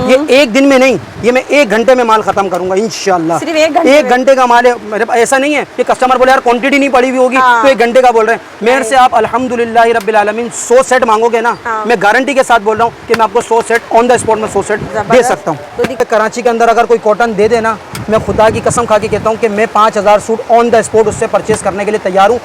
ये एक दिन में नहीं, ये मैं 1 घंटे में माल खत्म करूंगा इंशाल्लाह। सिर्फ 1 घंटे? 1 घंटे का माल है मेरे पास। ऐसा नहीं है कि कस्टमर बोले यार क्वांटिटी नहीं पड़ी हुई होगी तो 1 घंटे का बोल रहे हैं। मेरे से आप अल्हम्दुलिल्लाह रब्बिल आलमीन 100 सेट मांगोगे ना, मैं गारंटी के साथ बोल रहा हूँ कि मैं आपको 100 सेट ऑन द स्पॉट में 100 सेट दे सकता हूँ। तो कराची के अंदर अगर कोई कॉटन दे देना, मैं खुदा की कसम खा के कहता हूँ कि मैं 5000 सूट ऑन द स्पॉट उससे परचेज करने के लिए तैयार हूँ।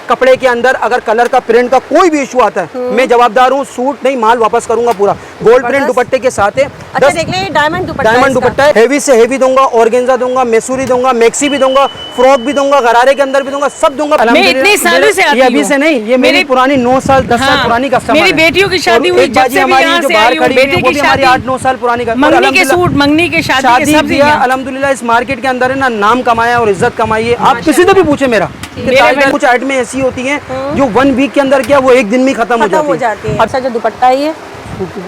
कपड़े के अंदर अगर कलर का प्रिंट का कोई भी इशू आता है, मैं जवाबदार हूँ, सूट नहीं माल वापस करूंगा पूरा। गोल्ड प्रिंट दुपट्टे के साथ है। अच्छा देख ले, डायमंड दुपट्टा है, हेवी से हेवी दूंगा, ऑर्गेन्जा दूंगा, मैसूरी दूंगा, मैक्सी भी दूंगा, फ्रॉक भी दूंगा, गरारे के अंदर भी दूंगा, सब दूंगा। मैं इतने सालों से आती ये अभी से नहीं, ये मेरी पुरानी 9 साल 10 साल पुरानी कस्टमर है। मेरी बेटियों की शादी हुई, जब से भी यहाँ से आई हूँ, बेटे की शादी 8-9 साल पुरानी, मंगनी के सूट, मंगनी के शादी सब दिया। अल्हम्दुलिल्लाह इस मार्केट के अंदर है ना, नाम कमाया और इज्जत कमाई है। आप किसी से भी पूछे मेरा, कुछ आइटमें ऐसी होती हैं जो 1 वीक के अंदर क्या वो 1 दिन में खत्म हो जाती है। अच्छा जो दुपट्टा है ये,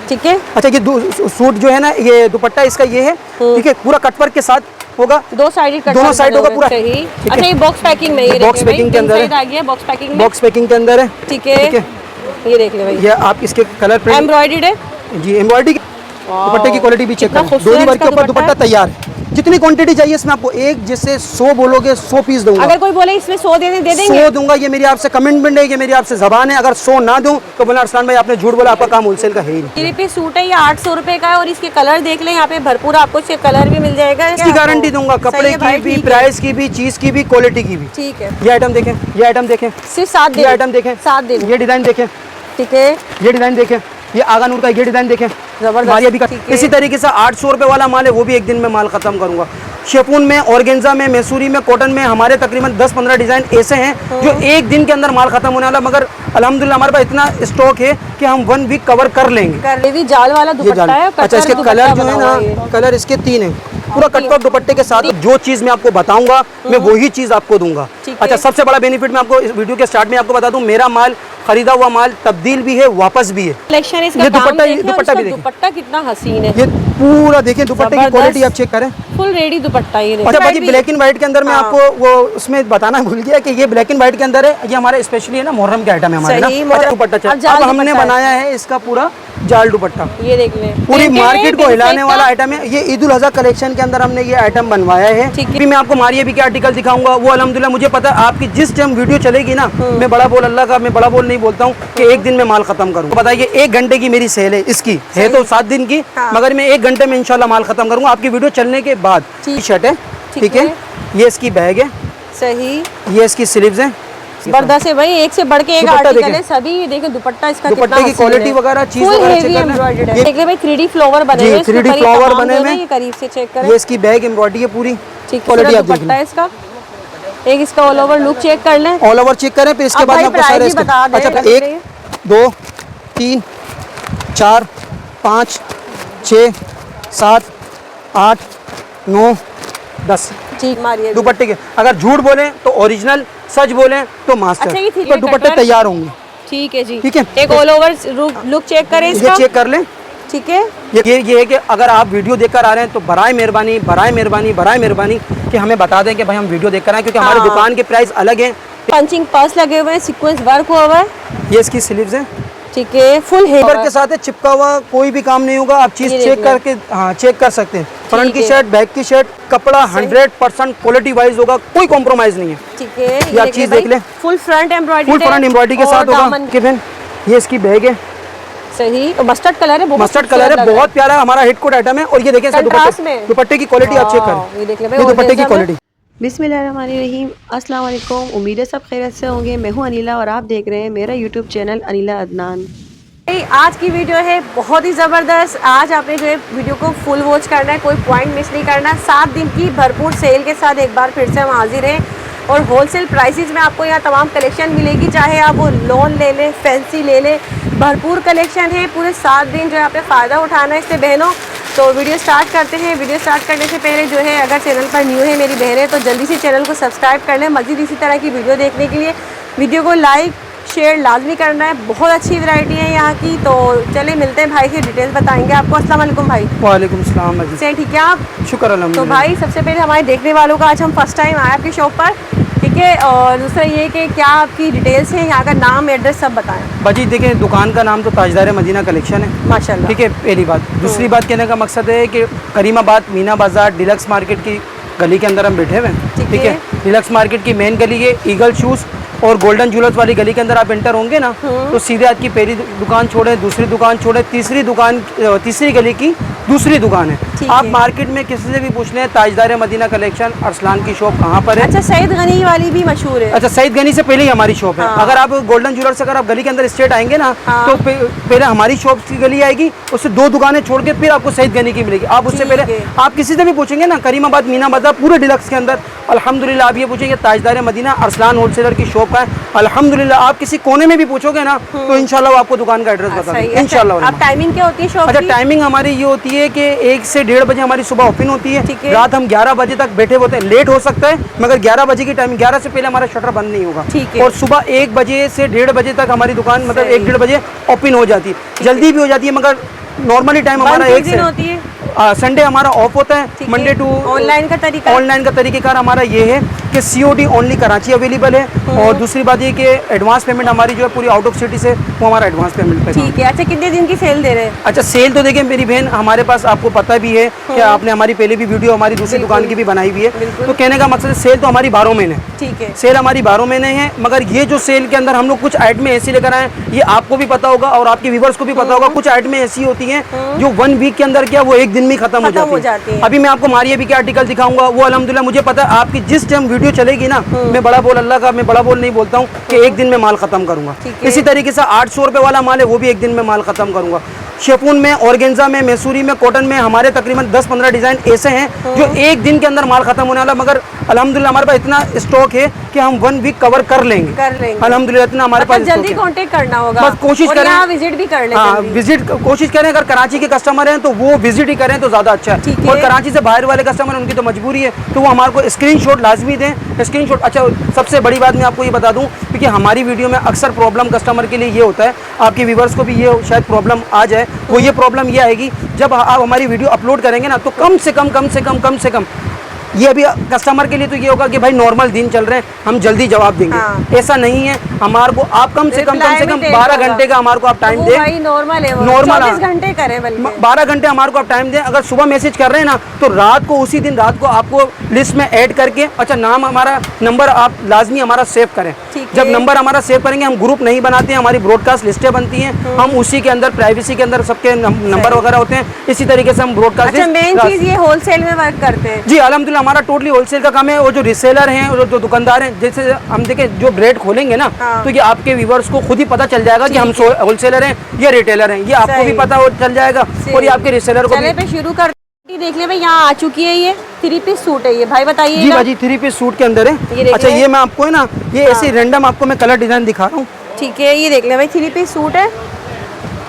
ठीक है। अच्छा ये सूट जो है ना, ये दुपट्टा इसका ये है, ठीक है, पूरा कटवर्क के साथ होगा, 2 साइड दोनों साइड होगा पूरा। अच्छा ये बॉक्स पैकिंग में, ये बॉक्स पैकिंग के अंदर है, बॉक्स पैकिंग में, बॉक्स पैकिंग के अंदर है, ठीक है। ये देख ले भाई, ये आप इसके कलर प्रिंट एम्ब्रॉयडर्ड है जी, एम्ब्रॉयडरी दुपट्टे की क्वालिटी भी चेक करो। डोरी वर्क के ऊपर दुपट्टा तैयार है। जितनी क्वांटिटी चाहिए इसमें आपको, एक जैसे 100 बोलोगे 100 पीस दूंगा। अगर कोई बोले इसमें 100 दे देंगे, 100 दूंगा। ये मेरी आपसे कमिटमेंट है, ये मेरी आपसे जबान है। अगर 100 ना दूं तो बोला अरसलान भाई आपने झूठ बोला, आपका काम होलसेल का है ही नहीं। पे सूट है ये 800 रुपए का है और इसके कलर देख लें, यहाँ पे भरपूर आपको इसके कलर भी मिल जाएगा। इसकी गारंटी दूंगा, कपड़े की भी, प्राइस की भी, चीज की भी, क्वालिटी की भी। ठीक है। ये आइटम देखें, ये आइटम देखें, सिर्फ 7 दिन, ये आइटम देखें, 7 दिन, ये डिजाइन देखें, ठीक है। ये डिजाइन देखें, ये आगा नूर का ये डिजाइन देखें, जबरदस्त। इसी तरीके से 800 रुपए वाला माल है, वो भी 1 दिन में माल खत्म करूंगा। शेफून में, ऑर्गेन्जा में, मैसूरी में, कॉटन में हमारे तकरीबन 10-15 डिजाइन ऐसे हैं जो 1 दिन के अंदर माल खत्म होने वाला। मगर अल्हम्दुलिल्लाह हमारे पास इतना स्टॉक है कि हम 1 वीक कवर कर लेंगे। ये भी जाल वाला दुपट्टा है। अच्छा इसके कलर जो है ना, कलर इसके 3 है। पूरा कटवर्क दुपट्टे के साथ जो चीज मैं आपको बताऊंगा मैं वही चीज आपको दूंगा। अच्छा सबसे बड़ा बेनिफिट मैं आपको इस वीडियो के स्टार्ट में आपको बता दूं, मेरा माल खरीदा हुआ माल तब्दील भी है, वापस भी है। कलेक्शन इसका, ये दुपट्टा भी देखिए, दुपट्टा कितना हसीन है। ये पूरा देखिए दुपट्टे की क्वालिटी आप चेक करें, फुल रेडी दुपट्टा ये। अच्छा भाई ब्लैक एंड व्हाइट के अंदर मैं आपको वो उसमें बताना भूल गया कि ये ब्लैक एंड व्हाइट के अंदर है। ये हमारे स्पेशली है ना मुहर्रम के आइटम है हमारे ना। अच्छा दुपट्टा अब हमने बनाया है इसका पूरा जाल दुपट्टा, ये देख लें, पूरी मार्केट को हिलाने वाला आइटम है। ये ईद उल अज़हा कलेक्शन के अंदर हमने ये आइटम बनवाया है। अभी मैं आपको मारिया भी के आर्टिकल दिखाऊंगा, वो अल्हम्दुलिल्लाह मुझे पता है आपकी जिस टाइम वीडियो चलेगी ना, मैं बड़ा बोल अल्लाह का, मैं बड़ा बोल नहीं बोलता हूँ कि 1 दिन में माल खत्म करूँ। बताइए 1 घंटे की मेरी सेल है, इसकी है तो 7 दिन की, मगर मैं 1 घंटे में इंशाल्लाह माल खत्म करूँगा आपकी वीडियो चलने के बाद। टी शर्ट है, ठीक है, ये इसकी बैग है, सही, ये इसकी स्लीव्स है, जबरदस्त है भाई, एक से बढ़ के एक आर्टिकल है सभी। ये देखो दुपट्टा इसका, दुपट्टे की क्वालिटी वगैरह चीज वगैरह चेक करना। देख ले भाई 3D फ्लावर बने हुए हैं, 3D फ्लावर बने हुए हैं, ये करीब से चेक करें। ये इसकी बैग एम्ब्रॉयडरी है पूरी, ठीक है। दुपट्टा है इसका, एक इसका ऑल ओवर लुक चेक कर लें, ऑल ओवर चेक करें, फिर इसके बाद आपको सारे बता दें। अच्छा 1 2 3 4 5 6 7 8 9 10 ठीक मारिए दुपट्टे के। अगर झूठ बोले तो ओरिजिनल, सच बोले तो मास्टर। अच्छा, दुपट्टे तैयार होंगे, ठीक है जी, ठीक है। एक ऑल ओवर लुक चेक करें इसका, ये चेक कर लें, ठीक है। ये है कि अगर आप वीडियो देखकर आ रहे हैं तो बराए मेहरबानी बराए मेहरबानी बराए मेहरबानी कि हमें बता दें कि भाई हम वीडियो देखकर आए, क्योंकि हमारी दुकान के प्राइस अलग हैं। पंचिंग पर्स लगे हुए हैं, सीक्वेंस वर्क हुआ हुआ है, ये इसकी स्लीव्स है, ठीक है, फुल हेवर के साथ है, चिपका हुआ कोई भी काम नहीं होगा। आप चीज चेक करके हाँ चेक कर सकते हैं। फ्रंट की शर्ट, बैक की शर्ट, कपड़ा 100% क्वालिटी वाइज होगा, कोई कॉम्प्रोमाइज नहीं है, ठीक है। ये आप चीज देख लें, full front embroidery, full front embroidery के साथ होगा। ये इसकी बैग है, सही, मस्टर्ड कलर है, मस्टर्ड कलर है, बहुत प्यारा हमारा हिट कोड आइटम है। और ये देखें दुपट्टे की क्वालिटी आप चेक करें, ये देख लें दुपट्टे की क्वालिटी। बिस्मिल्लाहिर्रहमानिर्रहीम, अस्सलाम वालेकुम, उम्मीद है सब खैरियत से होंगे। मैं हूं अनिला और आप देख रहे हैं मेरा यूट्यूब चैनल अनिला अदनान। आज की वीडियो है बहुत ही ज़बरदस्त। आज आपने जो है वीडियो को फुल वॉच करना है, कोई पॉइंट मिस नहीं करना। 7 दिन की भरपूर सेल के साथ एक बार फिर से हम हाजिर हैं और होलसेल प्राइसेस में आपको यहाँ तमाम कलेक्शन मिलेगी, चाहे आप वो लोन ले लें, फैंसी ले लें, भरपूर कलेक्शन है। पूरे 7 दिन जो है आपने फ़ायदा उठाना है इससे बहनों। तो वीडियो स्टार्ट करते हैं। वीडियो स्टार्ट करने से पहले जो है अगर चैनल पर न्यू है मेरी बहनें तो जल्दी से चैनल को सब्सक्राइब कर लें। मज़ीद इसी तरह की वीडियो देखने के लिए वीडियो को लाइक शेयर लाजमी करना है। बहुत अच्छी वैरायटी है यहाँ की। तो चले मिलते हैं भाई से, डिटेल्स बताएंगे आपको। अस्सलाम वालेकुम भाई। वालेकुम सलाम। से ठीक है आप? शुक्र अल्हम्दुलिल्लाह। तो भाई सबसे पहले हमारे देखने वालों का आज हम फर्स्ट टाइम आए आपकी शॉप पर, ठीक ठीक है, और दूसरा ये कि क्या आपकी डिटेल्स है, यहाँ का नाम एड्रेस सब बताएं। बाजी देखिए, दुकान का नाम तो ताजदार मदीना कलेक्शन है माशाल्लाह। ठीक है, पहली बात। दूसरी बात कहने का मकसद है कि करीमाबाद मीना बाजार डिलक्स मार्केट की गली के अंदर हम बैठे हुए हैं ठीक है। डिलक्स मार्केट की मेन गली है, ईगल शूज़ और गोल्डन ज्वेलर्स वाली गली के अंदर आप एंटर होंगे ना तो सीधे आपकी पहली दुकान छोड़े, दूसरी दुकान छोड़े, तीसरी गली की दूसरी दुकान है। आप मार्केट में किसी से भी पूछ लें ताजदार मदीना कलेक्शन अरसलान की शॉप कहाँ पर है। अच्छा, सईद गनी वाली भी मशहूर है। अच्छा, सईद गनी से पहले ही हमारी शॉप है। अगर आप गोल्डन ज्वेलर्स से अगर आप गली के अंदर स्ट्रेट आएंगे ना तो पहले हमारी शॉप की गली आएगी, उससे 2 दुकानें छोड़ के फिर आपको सईद गनी की मिलेगी। आप उससे पहले आप किसी से भी पूछेंगे ना करीमाबाद मीना बाजार पूरे डिलक्स के अंदर अल्हम्दुलिल्लाह आप ये पूछेंगे ताजदार मदीना अरसलान होलसेलर की शॉप है। अल्हम्दुलिल्लाह आप किसी कोने में भी पूछोगे ना तो इंशाल्लाह वो आपको दुकान का एड्रेस बता देंगे इंशाल्लाह। अब टाइमिंग क्या होती है शॉप अच्छा, की? टाइमिंग हमारी ये होती है कि 1 से 1:30 बजे हमारी सुबह ओपन होती है। रात हम 11 बजे तक बैठे होते हैं। लेट हो सकता है मगर 11 बजे की टाइमिंग, 11 से पहले हमारा शटर बंद नहीं होगा। और सुबह 1 बजे से 1:30 बजे तक हमारी दुकान मतलब 1-1:30 बजे ओपन हो जाती है। जल्दी भी हो जाती है मगर नॉर्मली टाइम हमारा 1 से होती है। संडे हमारा ऑफ होता है। मंडे टू ऑनलाइन का तरीकेकार हमारा ये है कि COD ओनली कराची अवेलेबल है। और दूसरी बात ये कि एडवांस पेमेंट हमारी जो है पूरी आउट ऑफ सिटी से वो हमारा एडवांस पेमेंट पे ठीक है। अच्छा, कितने दिन की सेल दे रहे हैं? अच्छा, सेल तो देखिए मेरी बहन हमारे पास आपको पता भी है कि आपने हमारी पहले भी वीडियो हमारी दूसरी दुकान की भी बनाई हुई है। तो कहने का मकसद सेल तो हमारी 12 महीने ठीक है। सेल हमारी 12 महीने है मगर ये जो सेल के अंदर हम लोग कुछ आइटमें ऐसी लेकर आए ये आपको भी पता होगा और आपके व्यूवर्स को भी पता होगा। कुछ आइटमें ऐसी होती हैं जो 1 वीक के अंदर क्या वो 1 दिन में खत्म हो जाती है। अभी मैं आपको मारिया भी के आर्टिकल दिखाऊंगा वो अल्हम्दुलिल्लाह मुझे पता है आपकी जिस टाइम वीडियो चलेगी ना मैं बड़ा बोल अल्लाह का मैं बड़ा बोल नहीं बोलता हूँ कि 1 दिन में माल खत्म करूंगा। इसी तरीके से 800 रुपए वाला माल है वो भी 1 दिन में माल खत्म करूंगा। शेफून में, ऑर्गेन्जा में, मैसूरी में, कॉटन में हमारे तकरीबन 10-15 डिजाइन ऐसे हैं जो 1 दिन के अंदर माल खत्म होने वाला मगर अल्हम्दुलिल्लाह हमारे पास इतना स्टॉक है कि हम 1 वीक कवर कर लेंगे अल्हम्दुलिल्लाह। इतना हमारे पास जल्दी कांटेक्ट करना होगा, बस कोशिश करें, यहाँ विजिट भी कर लें। हाँ, विजिट कोशिश करें। अगर कराची के कस्टमर हैं तो वो विजिट ही करें तो ज़्यादा अच्छा है। और कराची से बाहर वाले कस्टमर उनकी तो मजबूरी है तो वो हमारे को स्क्रीनशॉट लाजमी दें। स्क्रीनशॉट अच्छा, सबसे बड़ी बात मैं आपको ये बता दूं क्योंकि हमारी वीडियो में अक्सर प्रॉब्लम कस्टमर के लिए ये होता है, आपके व्यूवर्स को भी ये शायद प्रॉब्लम आ जाए। वो ये प्रॉब्लम ये आएगी जब आप हमारी वीडियो अपलोड करेंगे ना तो कम से कम ये अभी कस्टमर के लिए तो ये होगा कि भाई नॉर्मल दिन चल रहे हैं हम जल्दी जवाब देंगे। ऐसा नहीं है, हमारे को आप कम से कम 12 घंटे का हमारे को आप टाइम दें। नॉर्मल 24 घंटे करें, बल्कि 12 घंटे हमारे को आप टाइम दें। अगर सुबह मैसेज कर रहे हैं ना तो रात को उसी दिन रात को आपको लिस्ट में ऐड करके अच्छा नाम हमारा नंबर आप लाजमी हमारा सेव करें। जब नंबर हमारा सेव करेंगे हम ग्रुप नहीं बनाते हैं, हमारी ब्रॉडकास्ट लिस्टें बनती हैं, हम उसी के अंदर प्राइवेसी के अंदर सबके नंबर वगैरह होते हैं। इसी तरीके से हम ब्रॉडकास्ट मेन चीज ये होलसेल में वर्क करते हैं जी अल्हम्दुलिल्लाह। हमारा टोटली होलसेल का काम है। और जो रिसेलर हैं और जो दुकानदार हैं जैसे हम देखें जो ब्रेड खोलेंगे ना तो ये आपके व्यूवर्स को खुद ही पता चल जाएगा कि हम होलसेलर हैं या रिटेलर हैं, ये आपको भी पता चल जाएगा और ये आपके रिसेलर को भी। शुरू कर देख ले भाई, यहाँ आ चुकी है ये 3 पीस सूट है ये भाई बताइए जी भाई 3 पीस सूट के अंदर है। अच्छा, ये मैं आपको है ना ये ऐसे रैंडम आपको मैं कलर डिजाइन दिखा रहा हूँ। ठीक है, ये देख ले भाई 3 पीस सूट है,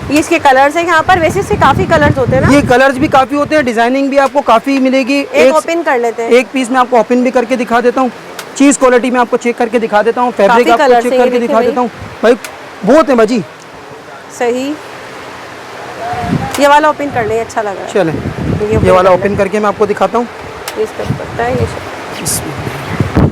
ये इसके कलर्स हैं यहाँ पर। वैसे इससे काफी कलर्स होते हैं ना? ये कलर्स भी काफी होते हैं, डिजाइनिंग भी आपको काफी मिलेगी। एक ओपन कर लेते हैं, एक पीस में आपको ओपन भी करके दिखा देता हूँ, चीज क्वालिटी में आपको चेक करके दिखा देता हूँ, फैब्रिक आपको चेक करके दिखा देता हूँ भाई, बहुत है भाजी। सही, ये वाला ओपन कर ले, अच्छा लग रहा है। चले ये वाला ओपन करके मैं आपको दिखाता हूँ।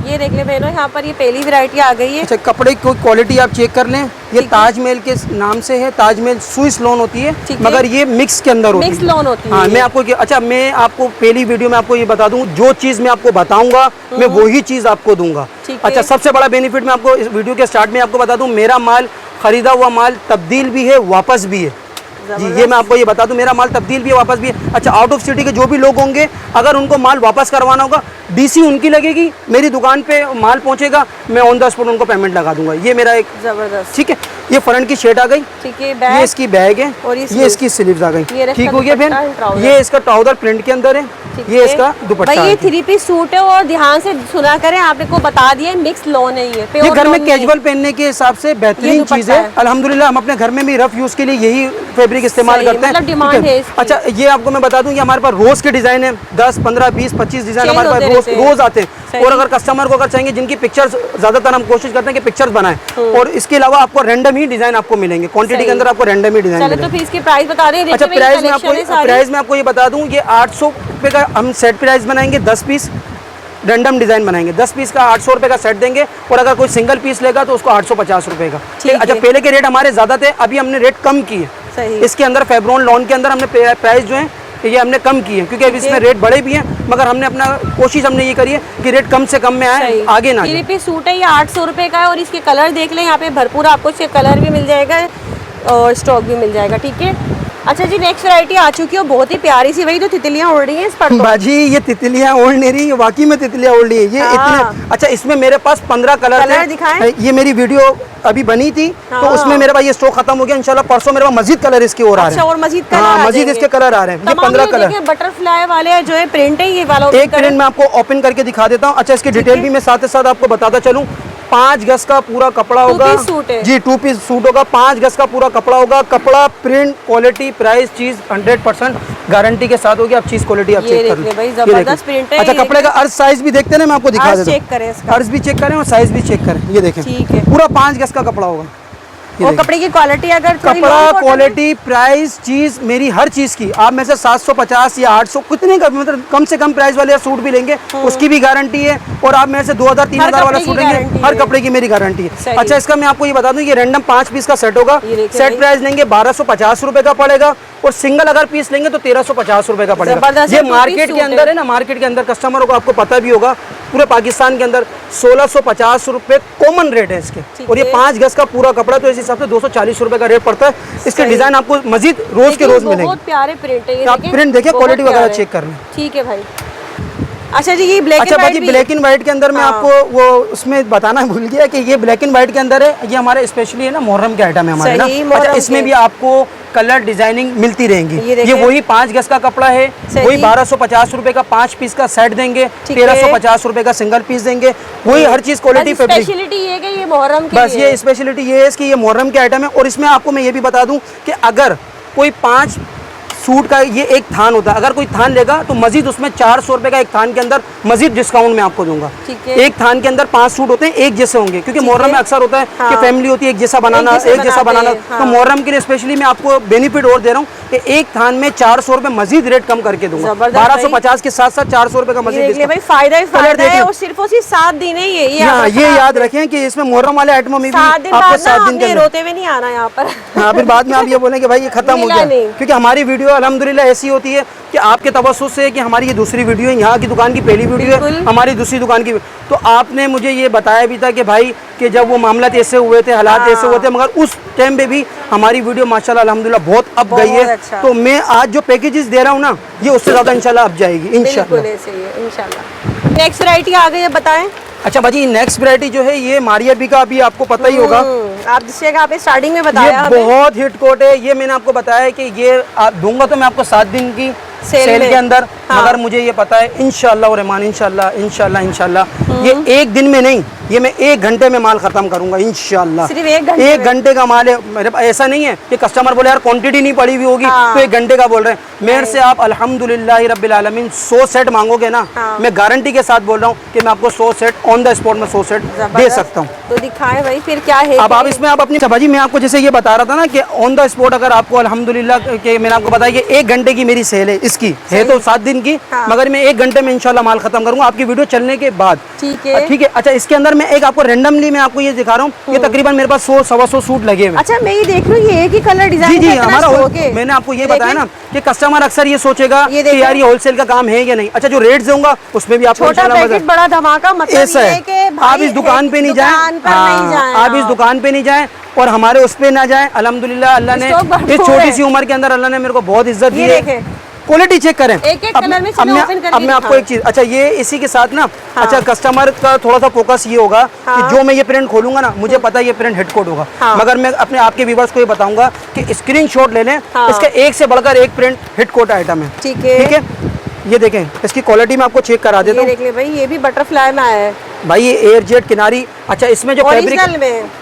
ये देख ले बहनों, यहाँ पर ये पहली वैरायटी आ गई है। अच्छा, कपड़े की क्वालिटी आप चेक कर लें, ये ताजमहल के नाम से है, ताजमहल स्विस लोन होती है मगर ये मिक्स के अंदर होती है, मिक्स लोन होती है। हाँ, मैं आपको अच्छा मैं आपको पहली वीडियो में आपको ये बता दूं जो चीज़ मैं आपको बताऊंगा मैं वही चीज़ आपको दूंगा। अच्छा, सबसे बड़ा बेनिफिट मैं आपको इस वीडियो के स्टार्ट में आपको बता दूं, मेरा माल खरीदा हुआ माल तब्दील भी है वापस भी है जी, ये मैं आपको ये बता दूं, मेरा माल तब्दील भी है वापस भी है। अच्छा, आउट ऑफ सिटी के जो भी लोग होंगे अगर उनको माल वापस करवाना होगा DC उनकी लगेगी, मेरी दुकान पे माल पहुंचेगा, मैं ऑन द स्पॉट उनको पेमेंट लगा दूंगा। ये मेरा एक जबरदस्त, ठीक है। ये फ्रंट की शर्ट आ गई, ठीक है, बैग, ये इसकी बैग है और ये इसकी स्लीव्स आ गई, ठीक हो गया बहन। ये इसका ट्राउजर प्रिंट के अंदर है, ये इसका दुपट्टा है। ये 3 पीस सूट है और ध्यान से सुना करें, आपने को बता दिया मिक्स लोन है ये घर में कैजुअल पहनने के हिसाब से बेहतरीन चीज है अल्हम्दुलिल्लाह। हम अपने घर में भी रफ यूज के लिए यही फैब्रिक इस्तेमाल करते हैं। डिमांड है। अच्छा, ये आपको मैं बता दूं ये हमारे पास रोज के डिजाइन है, 10, 15, 20, 25 डिजाइन हमारे पास रोज आते हैं। और अगर कस्टमर को अगर चाहिए जिनकी पिक्चर्स ज्यादातर हम कोशिश करते हैं कि पिक्चर्स बनाएं और इसके अलावा आपको रैंडम ही डिजाइन आपको मिलेंगे, क्वांटिटी के अंदर आपको रैंडम ही डिजाइन मिलेंगे। तो इसकी प्राइस बता दें। अच्छा, प्राइस में आपको ये बता दूं, ये 800 रुपये का हम सेट प्राइस बनाएंगे 10 पीस रैंडम डिजाइन बनाएंगे। 10 पीस का 800 रुपये का सेट देंगे, और अगर कोई सिंगल पीस लेगा तो उसको 850 रुपये का। अच्छा, पहले के रेट हमारे ज़्यादा थे, अभी हमने रेट कम किए। इसके अंदर फेब्रॉन लॉन के अंदर हमने प्राइस जो है ये हमने कम किए हैं, क्योंकि अभी इसमें रेट बड़े भी हैं, मगर हमने अपना कोशिश हमने ये करी है कि रेट कम से कम में आए, आगे ना। 3 पीस सूट है, ये 800 रुपये का है, और इसके कलर देख लें यहाँ पे भरपूर, आपको इसके कलर भी मिल जाएगा और स्टॉक भी मिल जाएगा। ठीक है, अच्छा जी, नेक्स्ट वैरायटी आ चुकी है, बहुत ही प्यारी सी, वही तो तितलियां उड़ रही हैं इस पर। बाजी ये तितलियां उड़ नहीं रही, वाकई में तितलियां उड़ रही है ये इतने। अच्छा, इसमें मेरे पास 15 कलर दिखाएं। ये मेरी वीडियो अभी बनी थी, तो उसमें मेरे पास ये स्टॉक खत्म हो गया। इंशाल्लाह परसों मेरे पास मजीद कलर इसके और आ रहे हैं। और मजीद कलर, मजीद इसके कलर आ रहे हैं। ये 15 कलर बटरफ्लाई वाले जो है प्रिंट है, ये वाला एक प्रिंट मैं आपको ओपन करके दिखा देता हूँ। अच्छा, इसकी डिटेल भी मैं साथ ही साथ आपको बताता चलूँ। 5 गज का पूरा कपड़ा होगा जी, 2 पीस सूट होगा, 5 गज का पूरा कपड़ा होगा। कपड़ा, प्रिंट, क्वालिटी, प्राइस, चीज 100% गारंटी के साथ होगी। आप चीज क्वालिटी आप चेक कर लो, जबरदस्त प्रिंट है। अच्छा, कपड़े का अर्ज साइज भी देखते हैं, मैं आपको दिखा देता हूं। अर्ज भी चेक करें और साइज भी चेक करें, ये देखें, पूरा 5 गज का कपड़ा होगा। और कपड़े की क्वालिटी, अगर कपड़ा, क्वालिटी, प्राइस, चीज, मेरी हर चीज की आप में से 750 या 800 कितने का, मतलब कम से कम प्राइस वाले सूट भी लेंगे उसकी भी गारंटी है, और आप में से 2000-3000 वाला सूट लेंगे, हर कपड़े की मेरी गारंटी है। अच्छा, इसका मैं आपको ये बता दूं, ये रैंडम 5 पीस का सेट होगा। सेट प्राइस लेंगे 1250 रुपए का पड़ेगा, और सिंगल अगर पीस लेंगे तो 1350 रुपए का पड़ेगा। ये मार्केट के अंदर है ना, मार्केट के अंदर कस्टमरों को आपको पता भी होगा, पूरे पाकिस्तान के अंदर 1650 रुपए कॉमन रेट है इसके, और ये 5 गज का पूरा कपड़ा, तो इस हिसाब से 240 रुपए का रेट पड़ता है। इसके डिजाइन आपको मजीद रोज के रोज मिलेंगे। बहुत प्यारे प्रिंट है, आप प्रिंट देखिए, क्वालिटी वगैरह चेक कर लें। ठीक है भाई। अच्छा जी, ये ब्लैक अच्छा भाई, ब्लैक एंड व्हाइट के अंदर मैं आपको वो उसमें बताना भूल गया कि ये ब्लैक एंड व्हाइट के अंदर है, ये हमारे स्पेशली है ना, मुहर्रम के आइटम है हमारे ना। अच्छा, इसमें भी आपको कलर डिजाइनिंग मिलती रहेंगी। ये वही 5 गज का कपड़ा है, वही 1250 रुपए का 5 पीस का सेट देंगे, 1350 रुपए का सिंगल पीस देंगे, वही हर चीज क्वालिटी फैब्रिक। स्पेशलिटी ये कि ये मुहर्रम के, बस ये स्पेशलिटी ये है कि ये मुहर्रम के आइटम है। और इसमें आपको मैं ये भी बता दूं कि अगर कोई 5 सूट का ये एक थान होता है, अगर कोई थान लेगा तो मजीद उसमें 400 रुपए का एक थान के अंदर मजीद डिस्काउंट मैं आपको दूंगा। एक थान के अंदर 5 सूट होते हैं, एक जैसे होंगे, क्योंकि मुहर्रम में अक्सर होता है कि फैमिली होती है, एक जैसा बनाना, एक जैसा बनाना। तो मुहर्रम के लिए स्पेशली मैं आपको बेनिफिट और दे रहा हूँ कि एक थान में 400 रुपए मजीद रेट कम करके दूंगा। 1250 के साथ साथ 400 रुपए का मजीद फायदा ही फायदा है, और सिर्फ उसी 7 दिन है। ये याद रखें कि इसमें मुहर्रम वाले आइटमों में भी आपको 7 दिन के रोते हुए नहीं आना यहाँ पर। हाँ, फिर बाद में आप ये बोलें कि भाई ये खत्म हो गया, क्योंकि हमारी वीडियो अल्हम्दुलिल्लाह ऐसी होती है कि आपके तवज्जुह से कि हमारी ये दूसरी वीडियो है, यहाँ की दुकान की पहली वीडियो है, हमारी दूसरी दुकान की। तो आपने मुझे ये बताया भी था कि भाई कि जब वो मामला ऐसे हुए थे, हालात ऐसे हुए थे, मगर उस टाइम पे भी हमारी वीडियो माशाल्लाह अल्हम्दुलिल्लाह बहुत अब गई है। तो मैं आज जो पैकेजेस दे रहा हूँ ना, ये उससे ज़्यादा इंशाल्लाह अब जाएगी इंशाल्लाह। नेक्स्ट वैरायटी आ गई है, बताएं। अच्छा भाजी, नेक्स्ट वैरायटी जो है ये मारिया बी का, अभी आपको पता ही होगा, आप जिससे आपने स्टार्टिंग में बताया, ये बहुत हिट कोट है। ये मैंने आपको बताया कि ये आप दूंगा तो मैं आपको 7 दिन की सेल के अंदर, मगर मुझे ये पता है इंशाल्लाह और रहमान इंशाल्लाह ये एक दिन में नहीं, ये मैं 1 घंटे में माल खत्म करूंगा इंशाल्लाह। सिर्फ 1 घंटे का माल है मेरे पास। ऐसा नहीं है कि कस्टमर बोले यार क्वांटिटी नहीं पड़ी हुई होगी तो 1 घंटे का बोल रहे हैं। मेरे से आप अल्हम्दुलिल्लाह रब्बिल आलमीन 100 सेट मांगोगे ना, मैं गारंटी के साथ बोल रहा हूँ कि मैं आपको 100 सेट ऑन द स्पॉट में 100 सेट दे सकता हूँ। तो दिखाएं भाई, फिर क्या है अब आप इसमें आप अपनी भाजी, मैं आपको जैसे ये बता रहा था ना कि ऑन द स्पॉट अगर आपको अल्हम्दुलिल्लाह के मैंने आपको बताया कि 1 घंटे की मेरी सेल है, इसकी है तो 7 दिन की, मगर मैं 1 घंटे में इंशाल्लाह माल खत्म करूंगा आपकी वीडियो चलने के बाद। ठीक है। अच्छा, इसके अंदर मैं एक आपको रेंडमली मैं आपको ये दिखा रहा हूँ, ये तकरीबन मेरे पास 100-125 सूट लगे हुए। अच्छा, मैं ये देख रही हूँ, ये एक ही कलर डिजाइन जी हमारा मैंने आपको ये बताया ना कि कस्टमर अक्सर ये सोचेगा कि यार ये होलसेल का काम है या नहीं। अच्छा, जो रेट दूंगा उसमें भी आपको बड़ा धमाका, मतलब ऐसा है। आप इस दुकान पे नहीं जाए, आप इस दुकान पे नहीं जाए और हमारे उस पे ना जाए। अल्हम्दुलिल्लाह अल्लाह ने इस छोटी सी उम्र के अंदर अल्लाह ने मेरे को बहुत इज्जत दी है। क्वालिटी चेक करें, एक एक कलर में अब मैं आपको एक चीज, अच्छा ये इसी के साथ ना, अच्छा कस्टमर का थोड़ा सा फोकस ये होगा कि जो मैं ये प्रिंट खोलूंगा ना, मुझे पता है ये प्रिंट हिट कोड होगा, मगर मैं अपने आपके व्यूअर्स को ये बताऊंगा कि स्क्रीनशॉट ले लें, इसका एक से बढ़कर एक प्रिंट हिट कोड आइटम है। ठीक है, ये देखें, इसकी क्वालिटी में आपको चेक करा देता हूँ। देख ले भाई, ये भी बटरफ्लाई में आया है भाई, ये एयर जेट किनारी। अच्छा, इसमें जो फैब्रिक